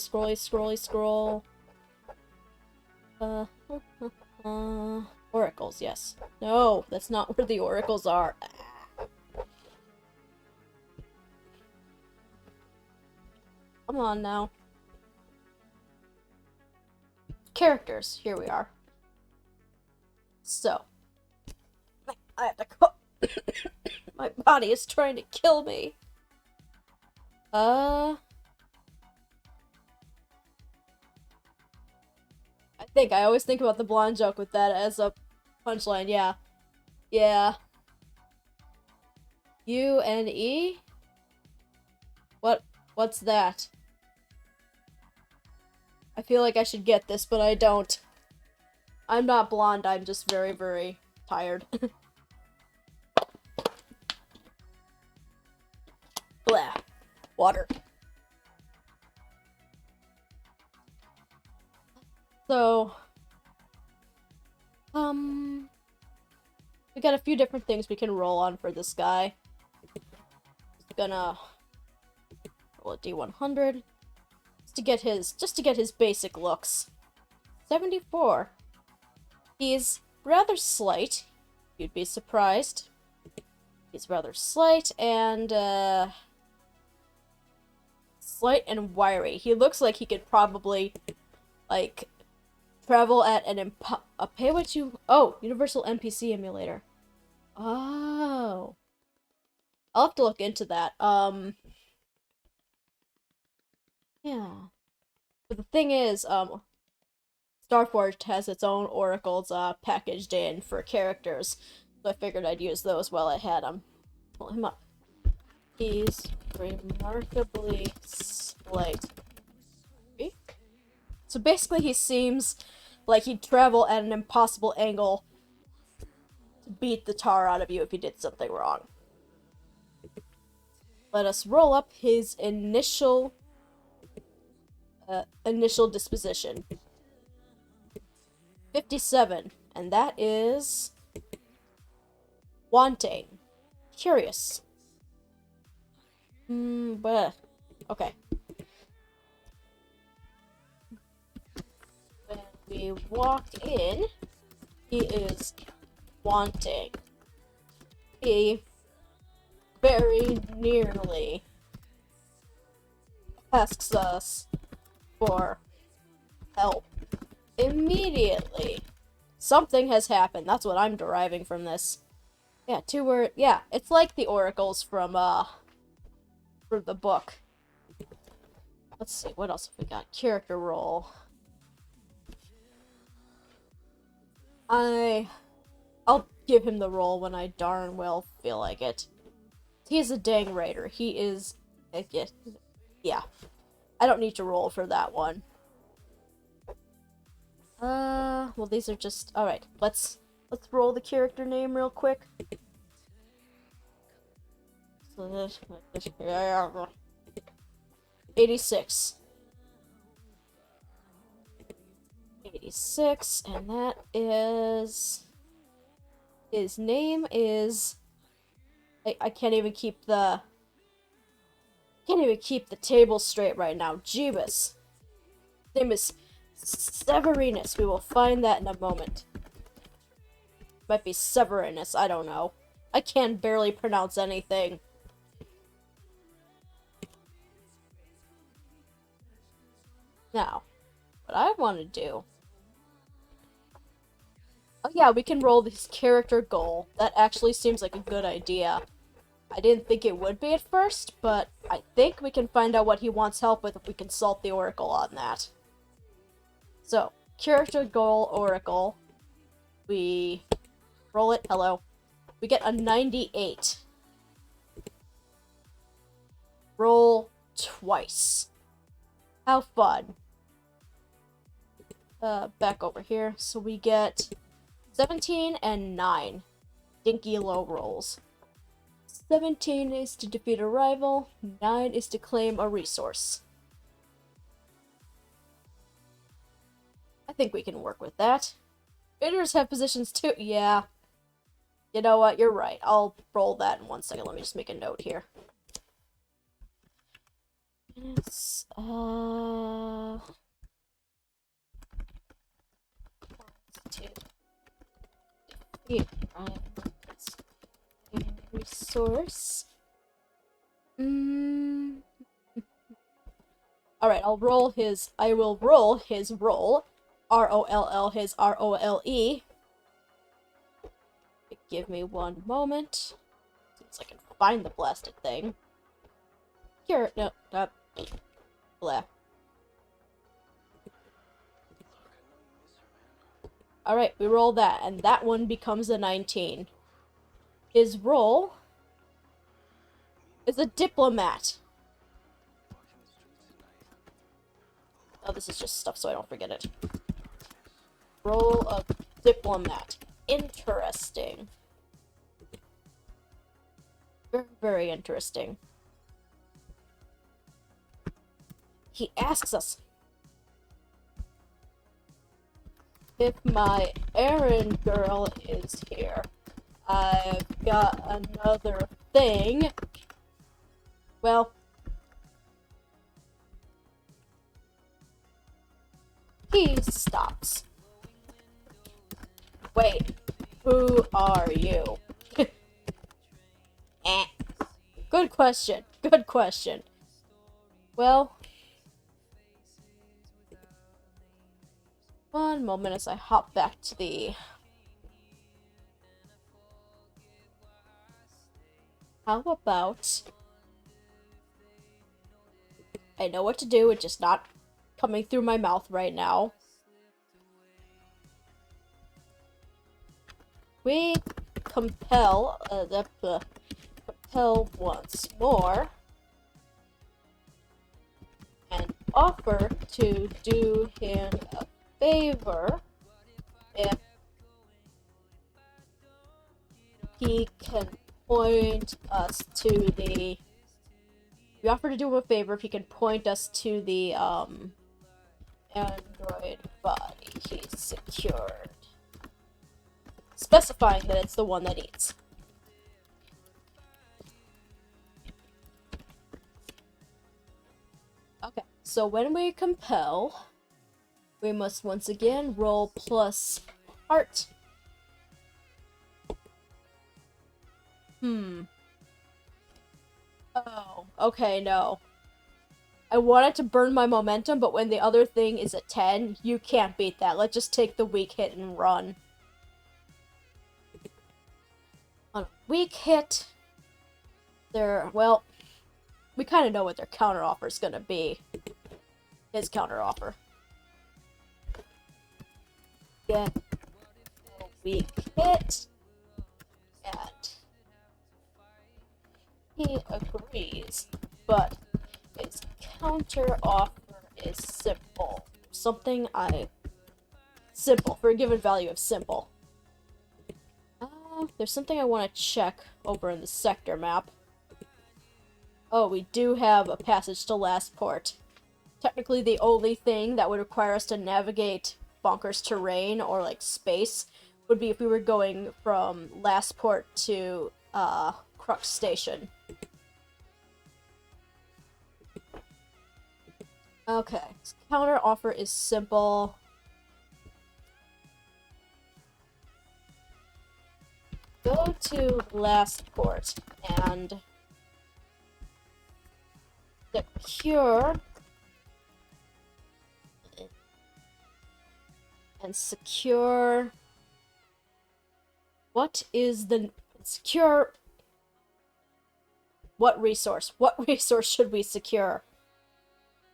Oracles, yes. No, that's not where the oracles are. Come on now. Characters, here we are. So, I have to go. My body is trying to kill me. I always think about the blonde joke with that as a punchline, yeah. Yeah. U-N-E? What's that? I feel like I should get this, but I don't. I'm not blonde, I'm just very, very tired. Blah. Water. So, we got a few different things we can roll on for this guy. Just gonna roll a D100 just to get his basic looks. 74. He's rather slight. You'd be surprised. He's rather slight and wiry. He looks like he could probably like travel at an Universal NPC emulator. Oh. I'll have to look into that. Yeah. But the thing is, Starforged has its own oracles packaged in for characters, so I figured I'd use those while I had him. Pull him up. He's remarkably slight. Okay. So basically he seems like he'd travel at an impossible angle to beat the tar out of you if you did something wrong. Let us roll up his initial disposition. 57, and that is wanting. Curious. But okay. When we walked in, he is wanting. He very nearly asks us for help. Immediately. Something has happened. That's what I'm deriving from this. Yeah, it's like the oracles from the book. Let's see, what else have we got? Character role. I'll give him the role when I darn well feel like it. He's a dang raider. He is... yeah. I don't need to roll for that one. Well, these are just... Alright, let's roll the character name real quick. So this... 86. 86, and that is... His name is... I can't even keep the table straight right now. Jeebus. His name is Severinus. We will find that in a moment. Might be Severinus, I don't know. I can barely pronounce anything. Now, what I want to do... Oh yeah, we can roll this character goal. That actually seems like a good idea. I didn't think it would be at first, but I think we can find out what he wants help with if we consult the oracle on that. So, character goal oracle. We roll it. Hello. We get a 98. Roll twice. How fun. Back over here. So we get 17 and 9. Dinky low rolls. 17 is to defeat a rival. 9 is to claim a resource. I think we can work with that. Invaders have positions too. Yeah. You know what? You're right. I'll roll that in 1 second. Let me just make a note here. It's, to defeat resource. Alright, I will roll his roll. R-O-L-L, his R-O-L-E. Give me 1 moment. Since I can find the blasted thing. Here, no, blah. Alright, we roll that, and that one becomes a 19. His roll is a diplomat. Oh, this is just stuff so I don't forget it. Roll of diplomat. Interesting. Very, very interesting. He asks us if my errand girl is here. I've got another thing. Well, he stops. Wait, who are you? Eh. Good question. Good question. Well, 1 moment as I hop back to the... How about... I know what to do, it's just not coming through my mouth right now. We compel, compel once more, and offer to do him a favor if he can point us to the... We offer to do him a favor if he can point us to the, android body he's secured. Specifying that it's the one that eats. Okay, so when we compel, we must once again roll plus heart. Oh, okay, no. I wanted to burn my momentum, but when the other thing is a 10, you can't beat that. Let's just take the weak hit and run. On a weak hit, well, we kind of know what their counteroffer is gonna be. His counteroffer. Get a weak hit, and he agrees, but his counteroffer is simple. Simple, for a given value of simple. There's something I want to check over in the sector map. Oh, we do have a passage to Lastport. Technically, the only thing that would require us to navigate bonkers terrain or, like, space would be if we were going from Lastport to, Crux Station. Okay, his counter offer is simple. Go to Lastport and secure what is the secure what resource? What resource should we secure?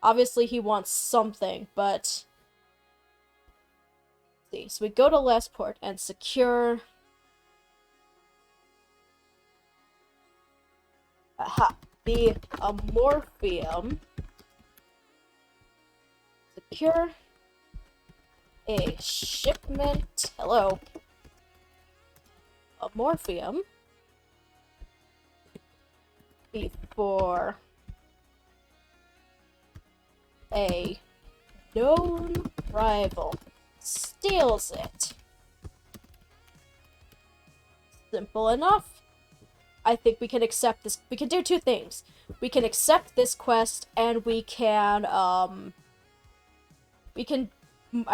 Obviously he wants something, but let's see. So we go to Lastport and secure the Amorphium. Secure a shipment. Hello. Amorphium. before a known rival steals it. Simple enough. I think we can accept this. We can do two things. We can accept this quest, and we can, I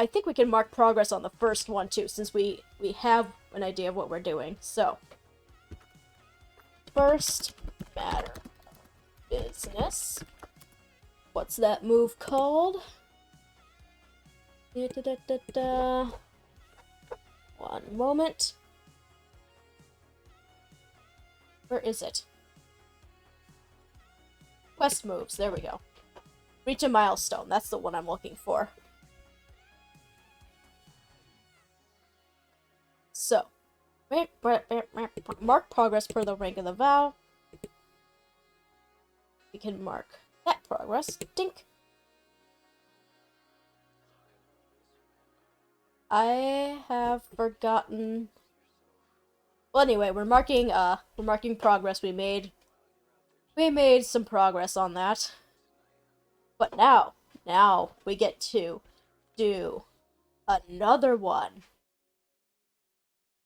think we can mark progress on the first one, too, since we have an idea of what we're doing. So, first matter of business. What's that move called? One moment. Where is it? Quest moves, there we go. Reach a milestone, that's the one I'm looking for. So, mark progress per the rank of the vow. We can mark that progress. Dink. I have forgotten. Well, anyway, we're marking progress. We made some progress on that. But now we get to do another one.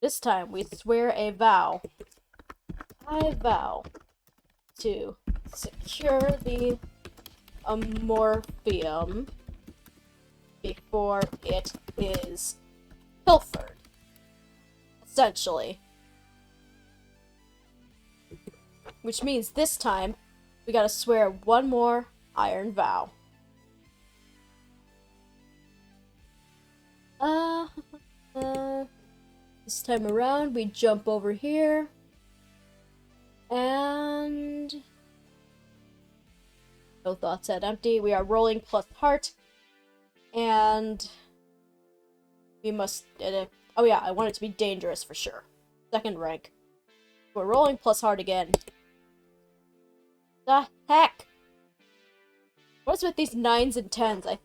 This time we swear a vow. I vow to secure the Amorphium before it is pilfered. Essentially. Which means this time, we gotta swear one more iron vow. This time around, we jump over here. And... no thoughts at empty. We are rolling plus heart. And... we must... oh yeah, I want it to be dangerous for sure. Second rank. We're rolling plus heart again. The heck? What's with these 9s and 10s? I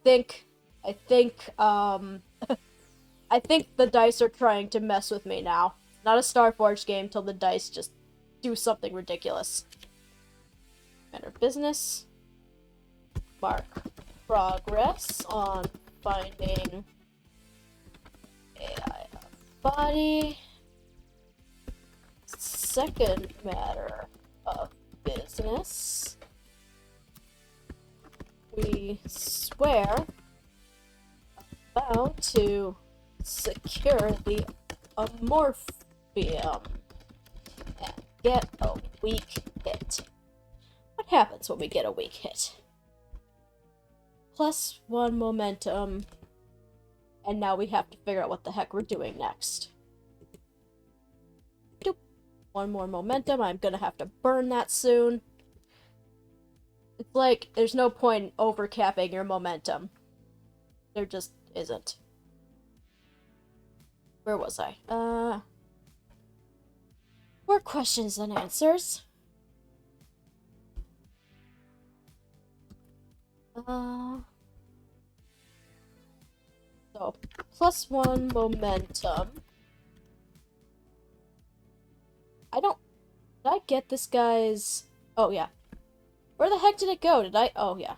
think the dice are trying to mess with me now. Not a Starforged game till the dice just do something ridiculous. Matter of business. Mark progress on finding AI body. Second matter of business. We swear a vow to secure the Amorphium and get a weak hit. What happens when we get a weak hit? Plus 1 momentum. And now we have to figure out what the heck we're doing next. Doop. 1 more momentum. I'm gonna have to burn that soon. It's like, there's no point in overcapping your momentum. There just isn't. Where was I? More questions than answers. So, plus 1 momentum. Did I get this guy's... oh, yeah. Where the heck did it go? Oh, yeah.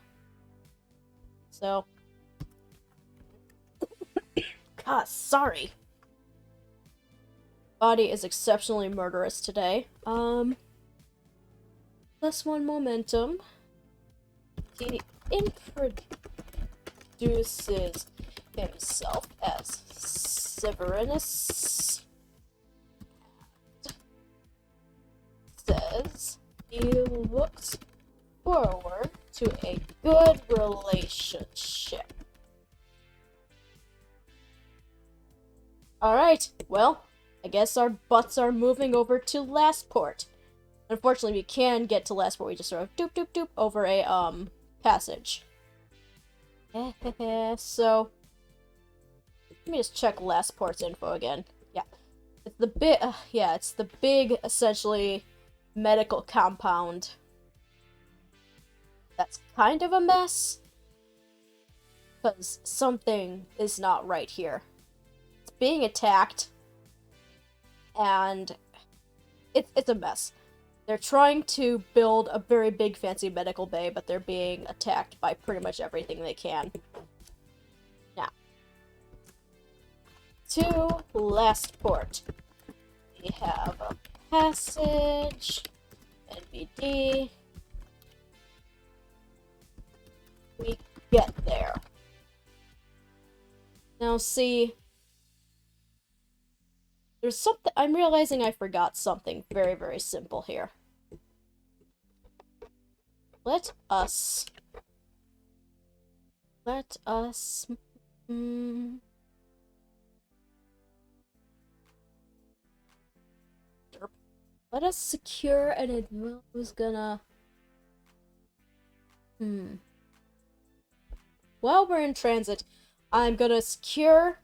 So. God, sorry. Body is exceptionally murderous today. Plus 1 momentum. He introduces himself as Severinus. Says he looks forward to a good relationship. Alright, well, I guess our butts are moving over to Lastport. Unfortunately, we can get to Lastport. We just sort of doop doop doop over a, passage. So, let me just check Lastport's info again. Yeah. It's the it's the big, essentially, medical compound. That's kind of a mess. Because something is not right here. It's being attacked. And it's a mess. They're trying to build a very big fancy medical bay, but they're being attacked by pretty much everything they can. Now, to last port. We have a passage, NBD. We get there. Now see, there's something, I'm realizing I forgot something very, very simple here. Let us, let us secure an who's gonna, while we're in transit, I'm gonna secure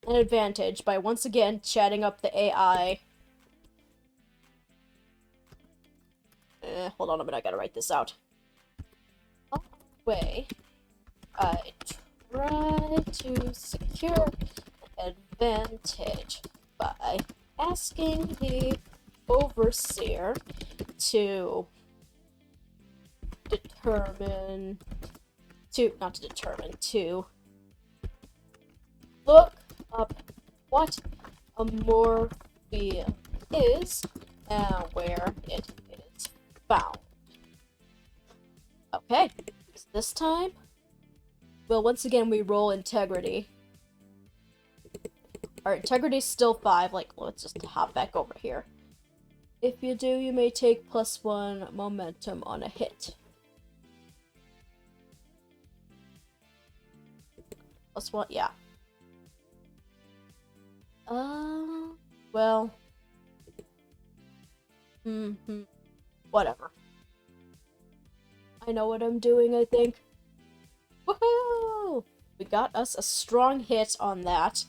an advantage by once again chatting up the AI. Hold on a minute, I gotta write this out. On the way, I try to secure an advantage by asking the overseer to determine, not to determine, to look up what a morphine is and where it is found. Okay, so this time, well, once again, we roll integrity. Our integrity's still 5, like, let's just hop back over here. If you do, you may take +1 momentum on a hit. +1, yeah. Well. Whatever. I know what I'm doing, I think. Woohoo! We got us a strong hit on that.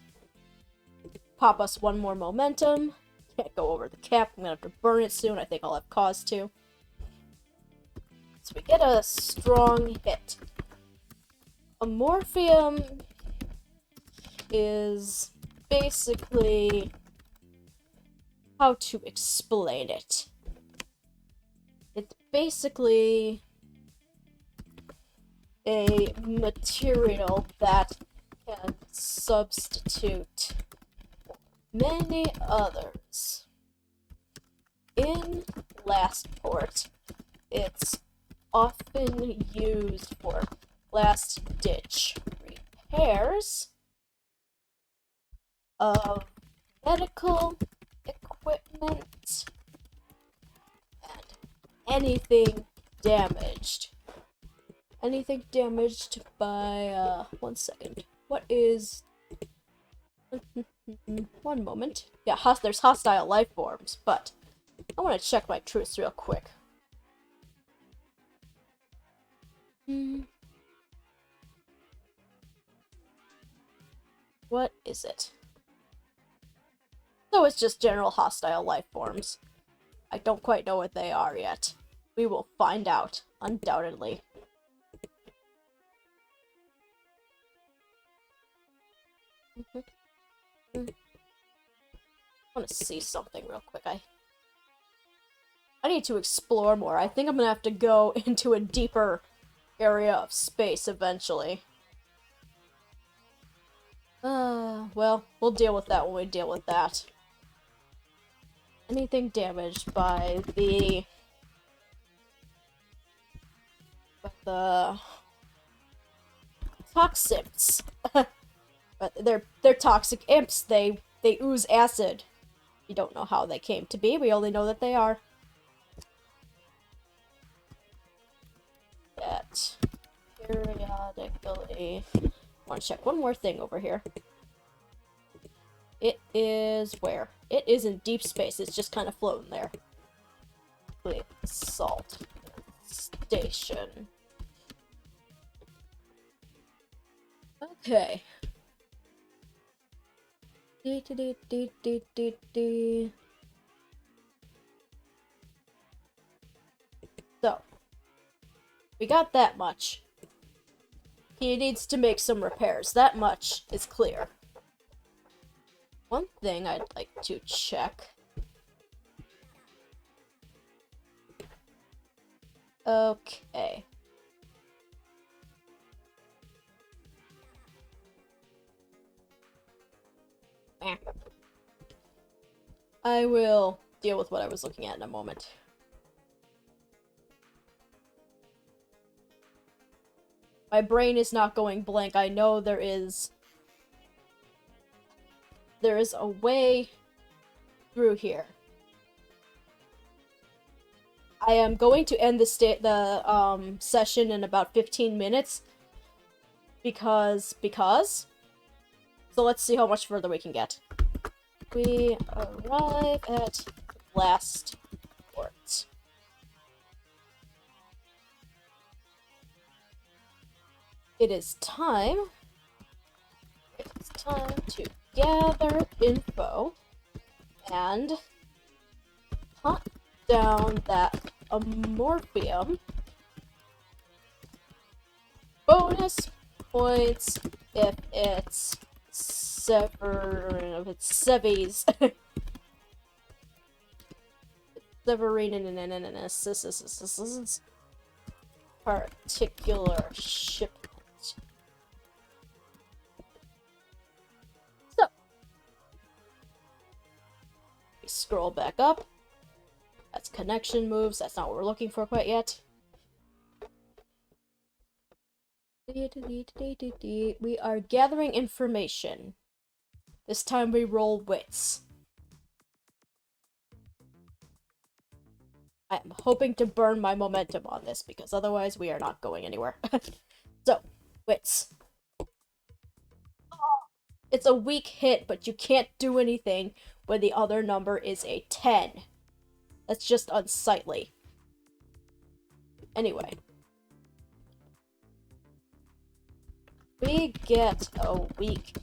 Pop us 1 more momentum. Can't go over the cap. I'm gonna have to burn it soon. I think I'll have cause to. So we get a strong hit. A morphium is basically, how to explain it? It's basically a material that can substitute many others. In Lastport, it's often used for last-ditch repairs of medical equipment and anything damaged. Anything damaged by, 1 second. What is... 1 moment. Yeah, there's hostile life forms, but I want to check my truths real quick. What is it? So it's just general hostile life forms. I don't quite know what they are yet. We will find out, undoubtedly. I want to see something real quick. I need to explore more. I think I'm gonna have to go into a deeper area of space eventually. Well, we'll deal with that when we deal with that. Anything damaged by the toxics. But they're toxic imps. They ooze acid. We don't know how they came to be. We only know that they are. That periodically. I want to check one more thing over here. It is where? It is in deep space. It's just kind of floating there. Wait, salt station. Okay. So, we got that much. He needs to make some repairs. That much is clear. One thing I'd like to check Okay. I will deal with what I was looking at in a moment. My brain is not going blank. I know there is a way through here. I am going to end the session in about 15 minutes because. So let's see how much further we can get. We arrive at last port. It is time to gather info and hunt down that morphium. Bonus points if it's Severinus. Severinus particular shipment. So we scroll back up. That's connection moves. That's not what we're looking for quite yet. We are gathering information. This time we roll wits. I am hoping to burn my momentum on this, because otherwise we are not going anywhere. So, wits. It's a weak hit, but you can't do anything when the other number is a 10. That's just unsightly. Anyway. We get a weak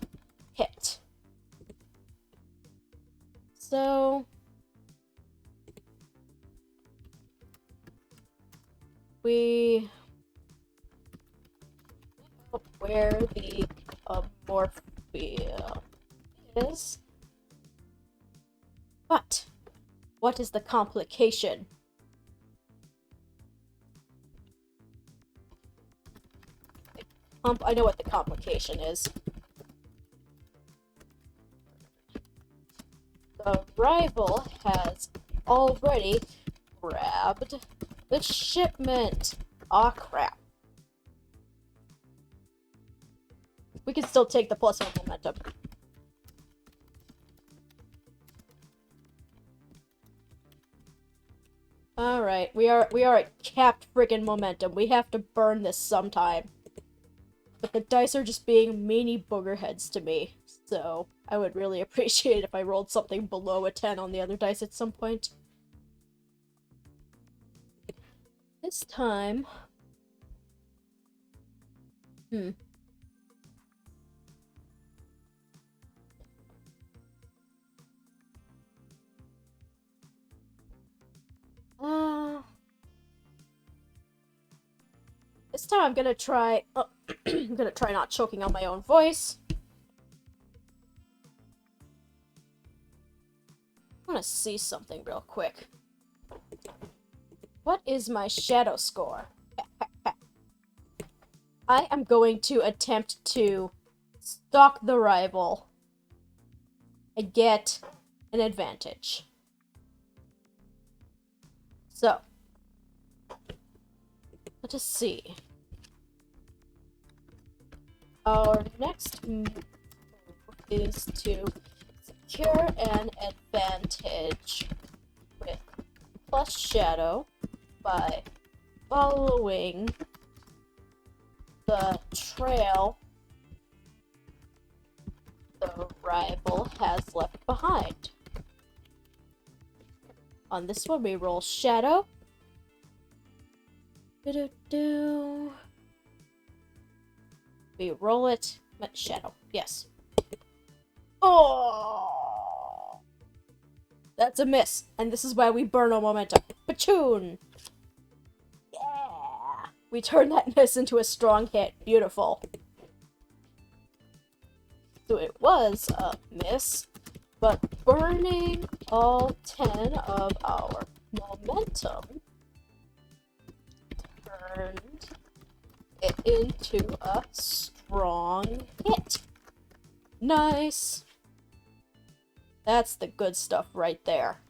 hit. So we know where the morphia is. But what is the complication? I know what the complication is. The rival has already grabbed the shipment. Aw, crap. We can still take the +1 momentum. Alright, we are at capped friggin' momentum. We have to burn this sometime. But the dice are just being meanie booger heads to me, so I would really appreciate it if I rolled something below a 10 on the other dice at some point. This time... This time I'm gonna try... I'm gonna try not choking on my own voice. I wanna see something real quick. What is my shadow score? I am going to attempt to stalk the rival and get an advantage. So, let us see. Our next move is to secure an advantage with plus shadow by following the trail the rival has left behind. On this one, we roll shadow. We roll it. Shadow. Yes. Oh! That's a miss. And this is why we burn our momentum. Pachoon! Yeah! We turn that miss into a strong hit. Beautiful. So it was a miss, but burning all 10 of our momentum turned it into a strong hit. Nice. That's the good stuff right there.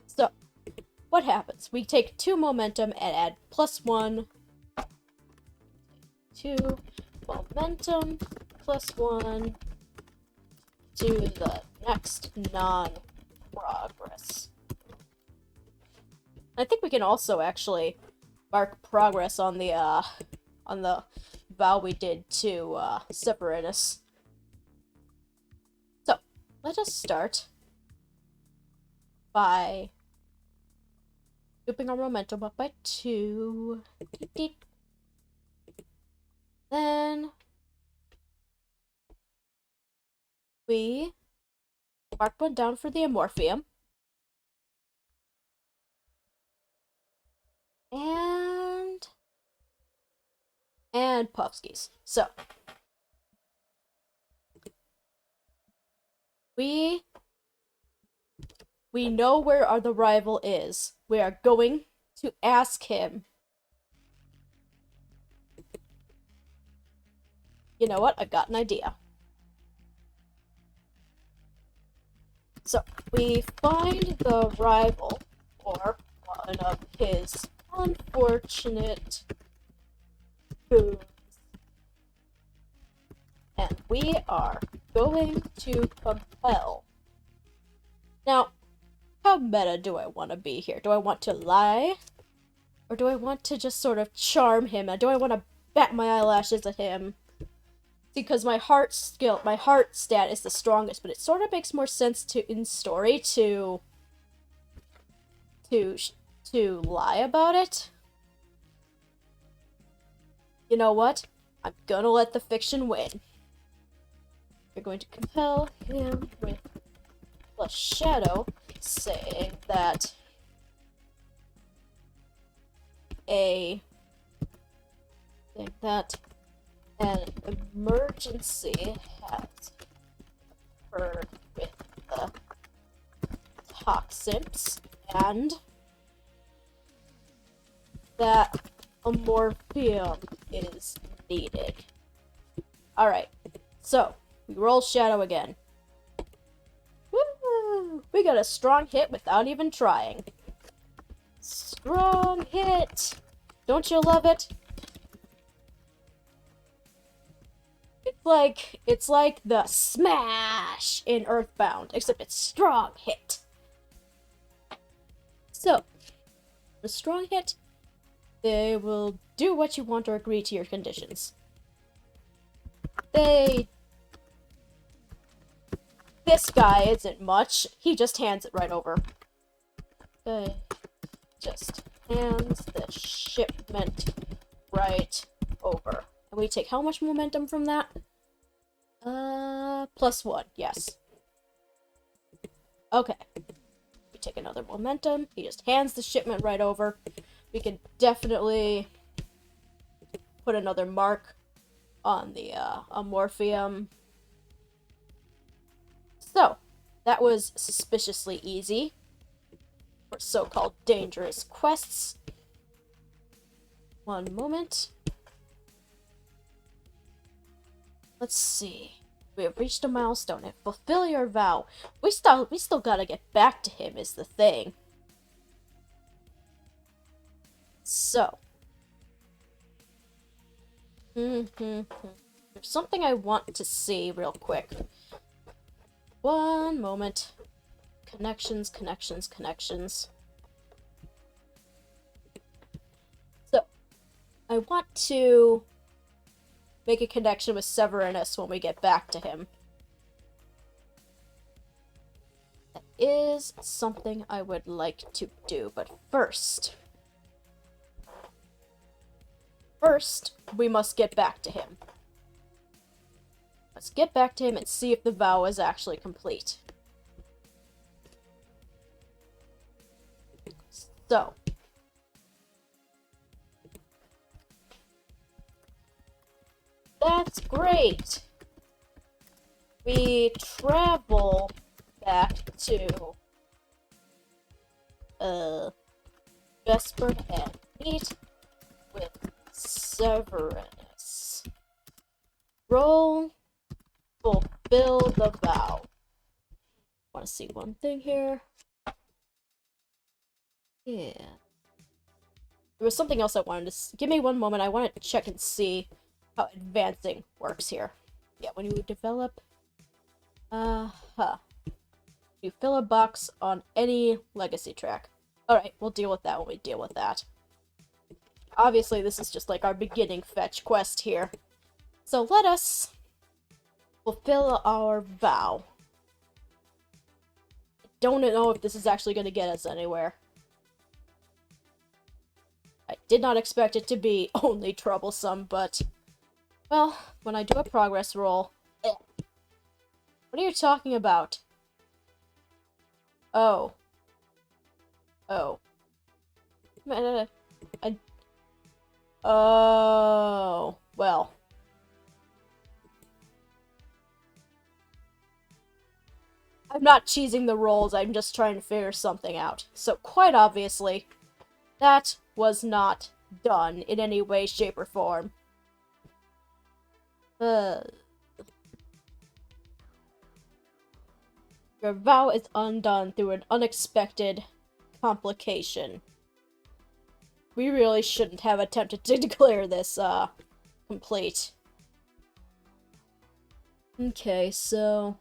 So, what happens? We take 2 momentum and add +1. 2 momentum +1 to the next non-progress. I think we can also actually mark progress on the vow we did to Severinus. So, let us start by scooping our momentum up by 2. Then we mark 1 down for the Amorphium. And Puffskis. So, we know where the rival is. We are going to ask him. You know what? I've got an idea. So, we find the rival, or one of his unfortunate goons, and we are going to compel. Now, how meta do I want to be here? Do I want to lie? Or do I want to just sort of charm him? Do I want to bat my eyelashes at him? Because my heart stat is the strongest, but it sort of makes more sense in story to lie about it. You know what? I'm gonna let the fiction win. You're going to compel him with a shadow, saying that an emergency has occurred with the toxins, and that a morphium is needed. Alright, so we roll shadow again. Woo! We got a strong hit without even trying. Strong hit! Don't you love it? It's like the smash in Earthbound, except it's strong hit. So, the strong hit, they will do what you want or agree to your conditions. This guy isn't much. He just hands it right over. Okay. Just hands the shipment right over. And we take how much momentum from that? +1, yes. Okay. We take another momentum. He just hands the shipment right over. We can definitely put another mark on the Amorphium. So, that was suspiciously easy for so-called dangerous quests. One moment. Let's see. We have reached a milestone and fulfill your vow. We still gotta get back to him is the thing. So. There's something I want to see real quick. One moment. Connections. So, I want to make a connection with Severinus when we get back to him. That is something I would like to do, but first, we must get back to him. Let's get back to him and see if the vow is actually complete. So, that's great. We travel back to Vesper and meet with Severinus. Roll. Fulfill the vow. Want to see one thing here? Yeah. There was something else I wanted to... Give me one moment. I want to check and see how advancing works here. Yeah, when you develop... You fill a box on any legacy track. Alright, we'll deal with that when we deal with that. Obviously, this is just like our beginning fetch quest here. So let us fulfill our vow. Don't know if this is actually going to get us anywhere. I did not expect it to be only troublesome, but... Well, when I do a progress roll... What are you talking about? Oh. Oh. Oh. Well. I'm not cheesing the rolls, I'm just trying to figure something out. So, quite obviously, that was not done in any way, shape, or form. Your vow is undone through an unexpected complication. We really shouldn't have attempted to declare this, complete. Okay, so...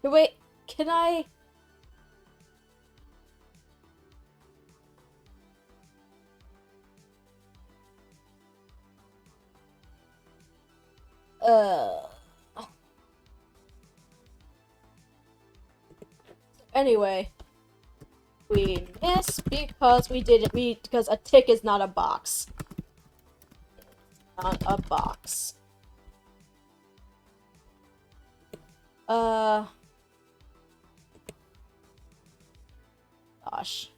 Wait, can I... Anyway. We missed because because a tick is not a box. Not a box. Gosh.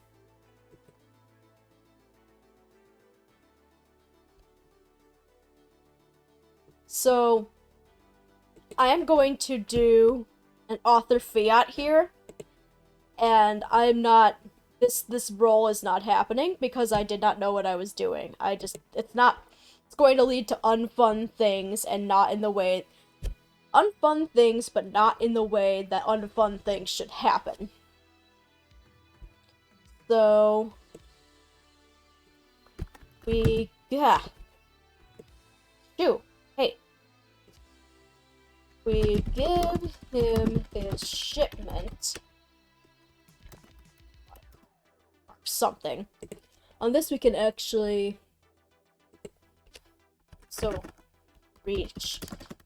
So, I am going to do an author fiat here, and I'm not, this roll is not happening because I did not know what I was doing. It's going to lead to unfun things and not in the way, unfun things, but not in the way that unfun things should happen. So, Shoot, hey. We give him his shipment. Or something. On this we can actually... So, reach.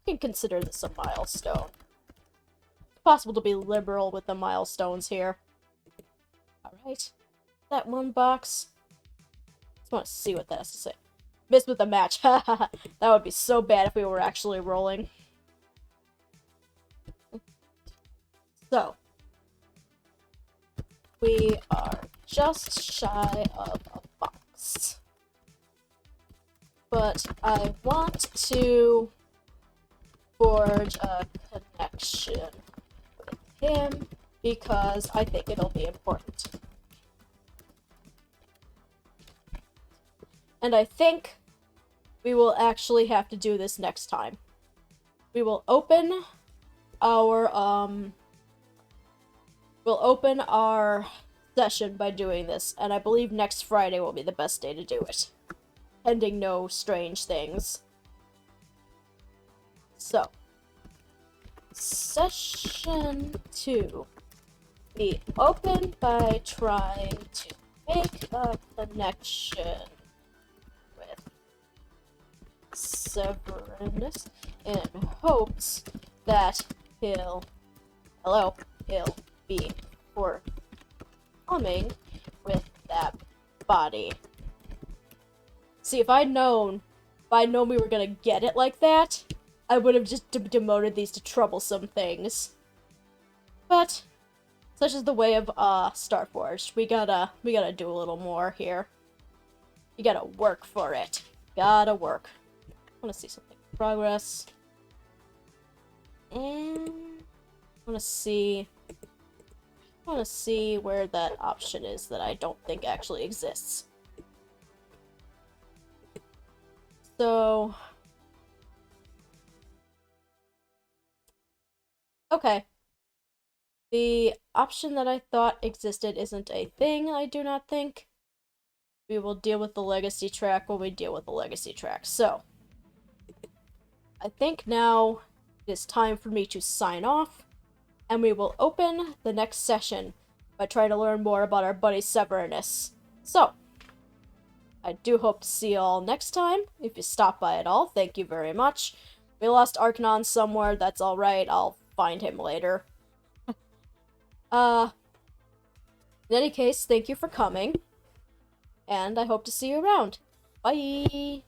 We can consider this a milestone. It's possible to be liberal with the milestones here. Alright. That one box. Just want to see what that has to say. Missed with the match. That would be so bad if we were actually rolling. So, we are just shy of a box. But I want to forge a connection with him because I think it'll be important. And I think we will actually have to do this next time. We will open our, we'll open our session by doing this, and I believe next Friday will be the best day to do it. Pending no strange things. So, session 2. We open by trying to make a connection with Severinus in hopes that he'll be forthcoming with that body. See, if I'd known we were gonna get it like that, I would have just demoted these to troublesome things. But such is the way of Starforged. We gotta do a little more here. You gotta work for it. Gotta work. I wanna see something. Progress. And I wanna see. I want to see where that option is that I don't think actually exists. So... okay. The option that I thought existed isn't a thing, I do not think. We will deal with the legacy track when we deal with the legacy track. So, I think now it is time for me to sign off, and we will open the next session by trying to learn more about our buddy Severinus. So, I do hope to see you all next time. If you stop by at all, thank you very much. We lost Arcanon somewhere, that's alright, I'll find him later. In any case, thank you for coming, and I hope to see you around. Bye!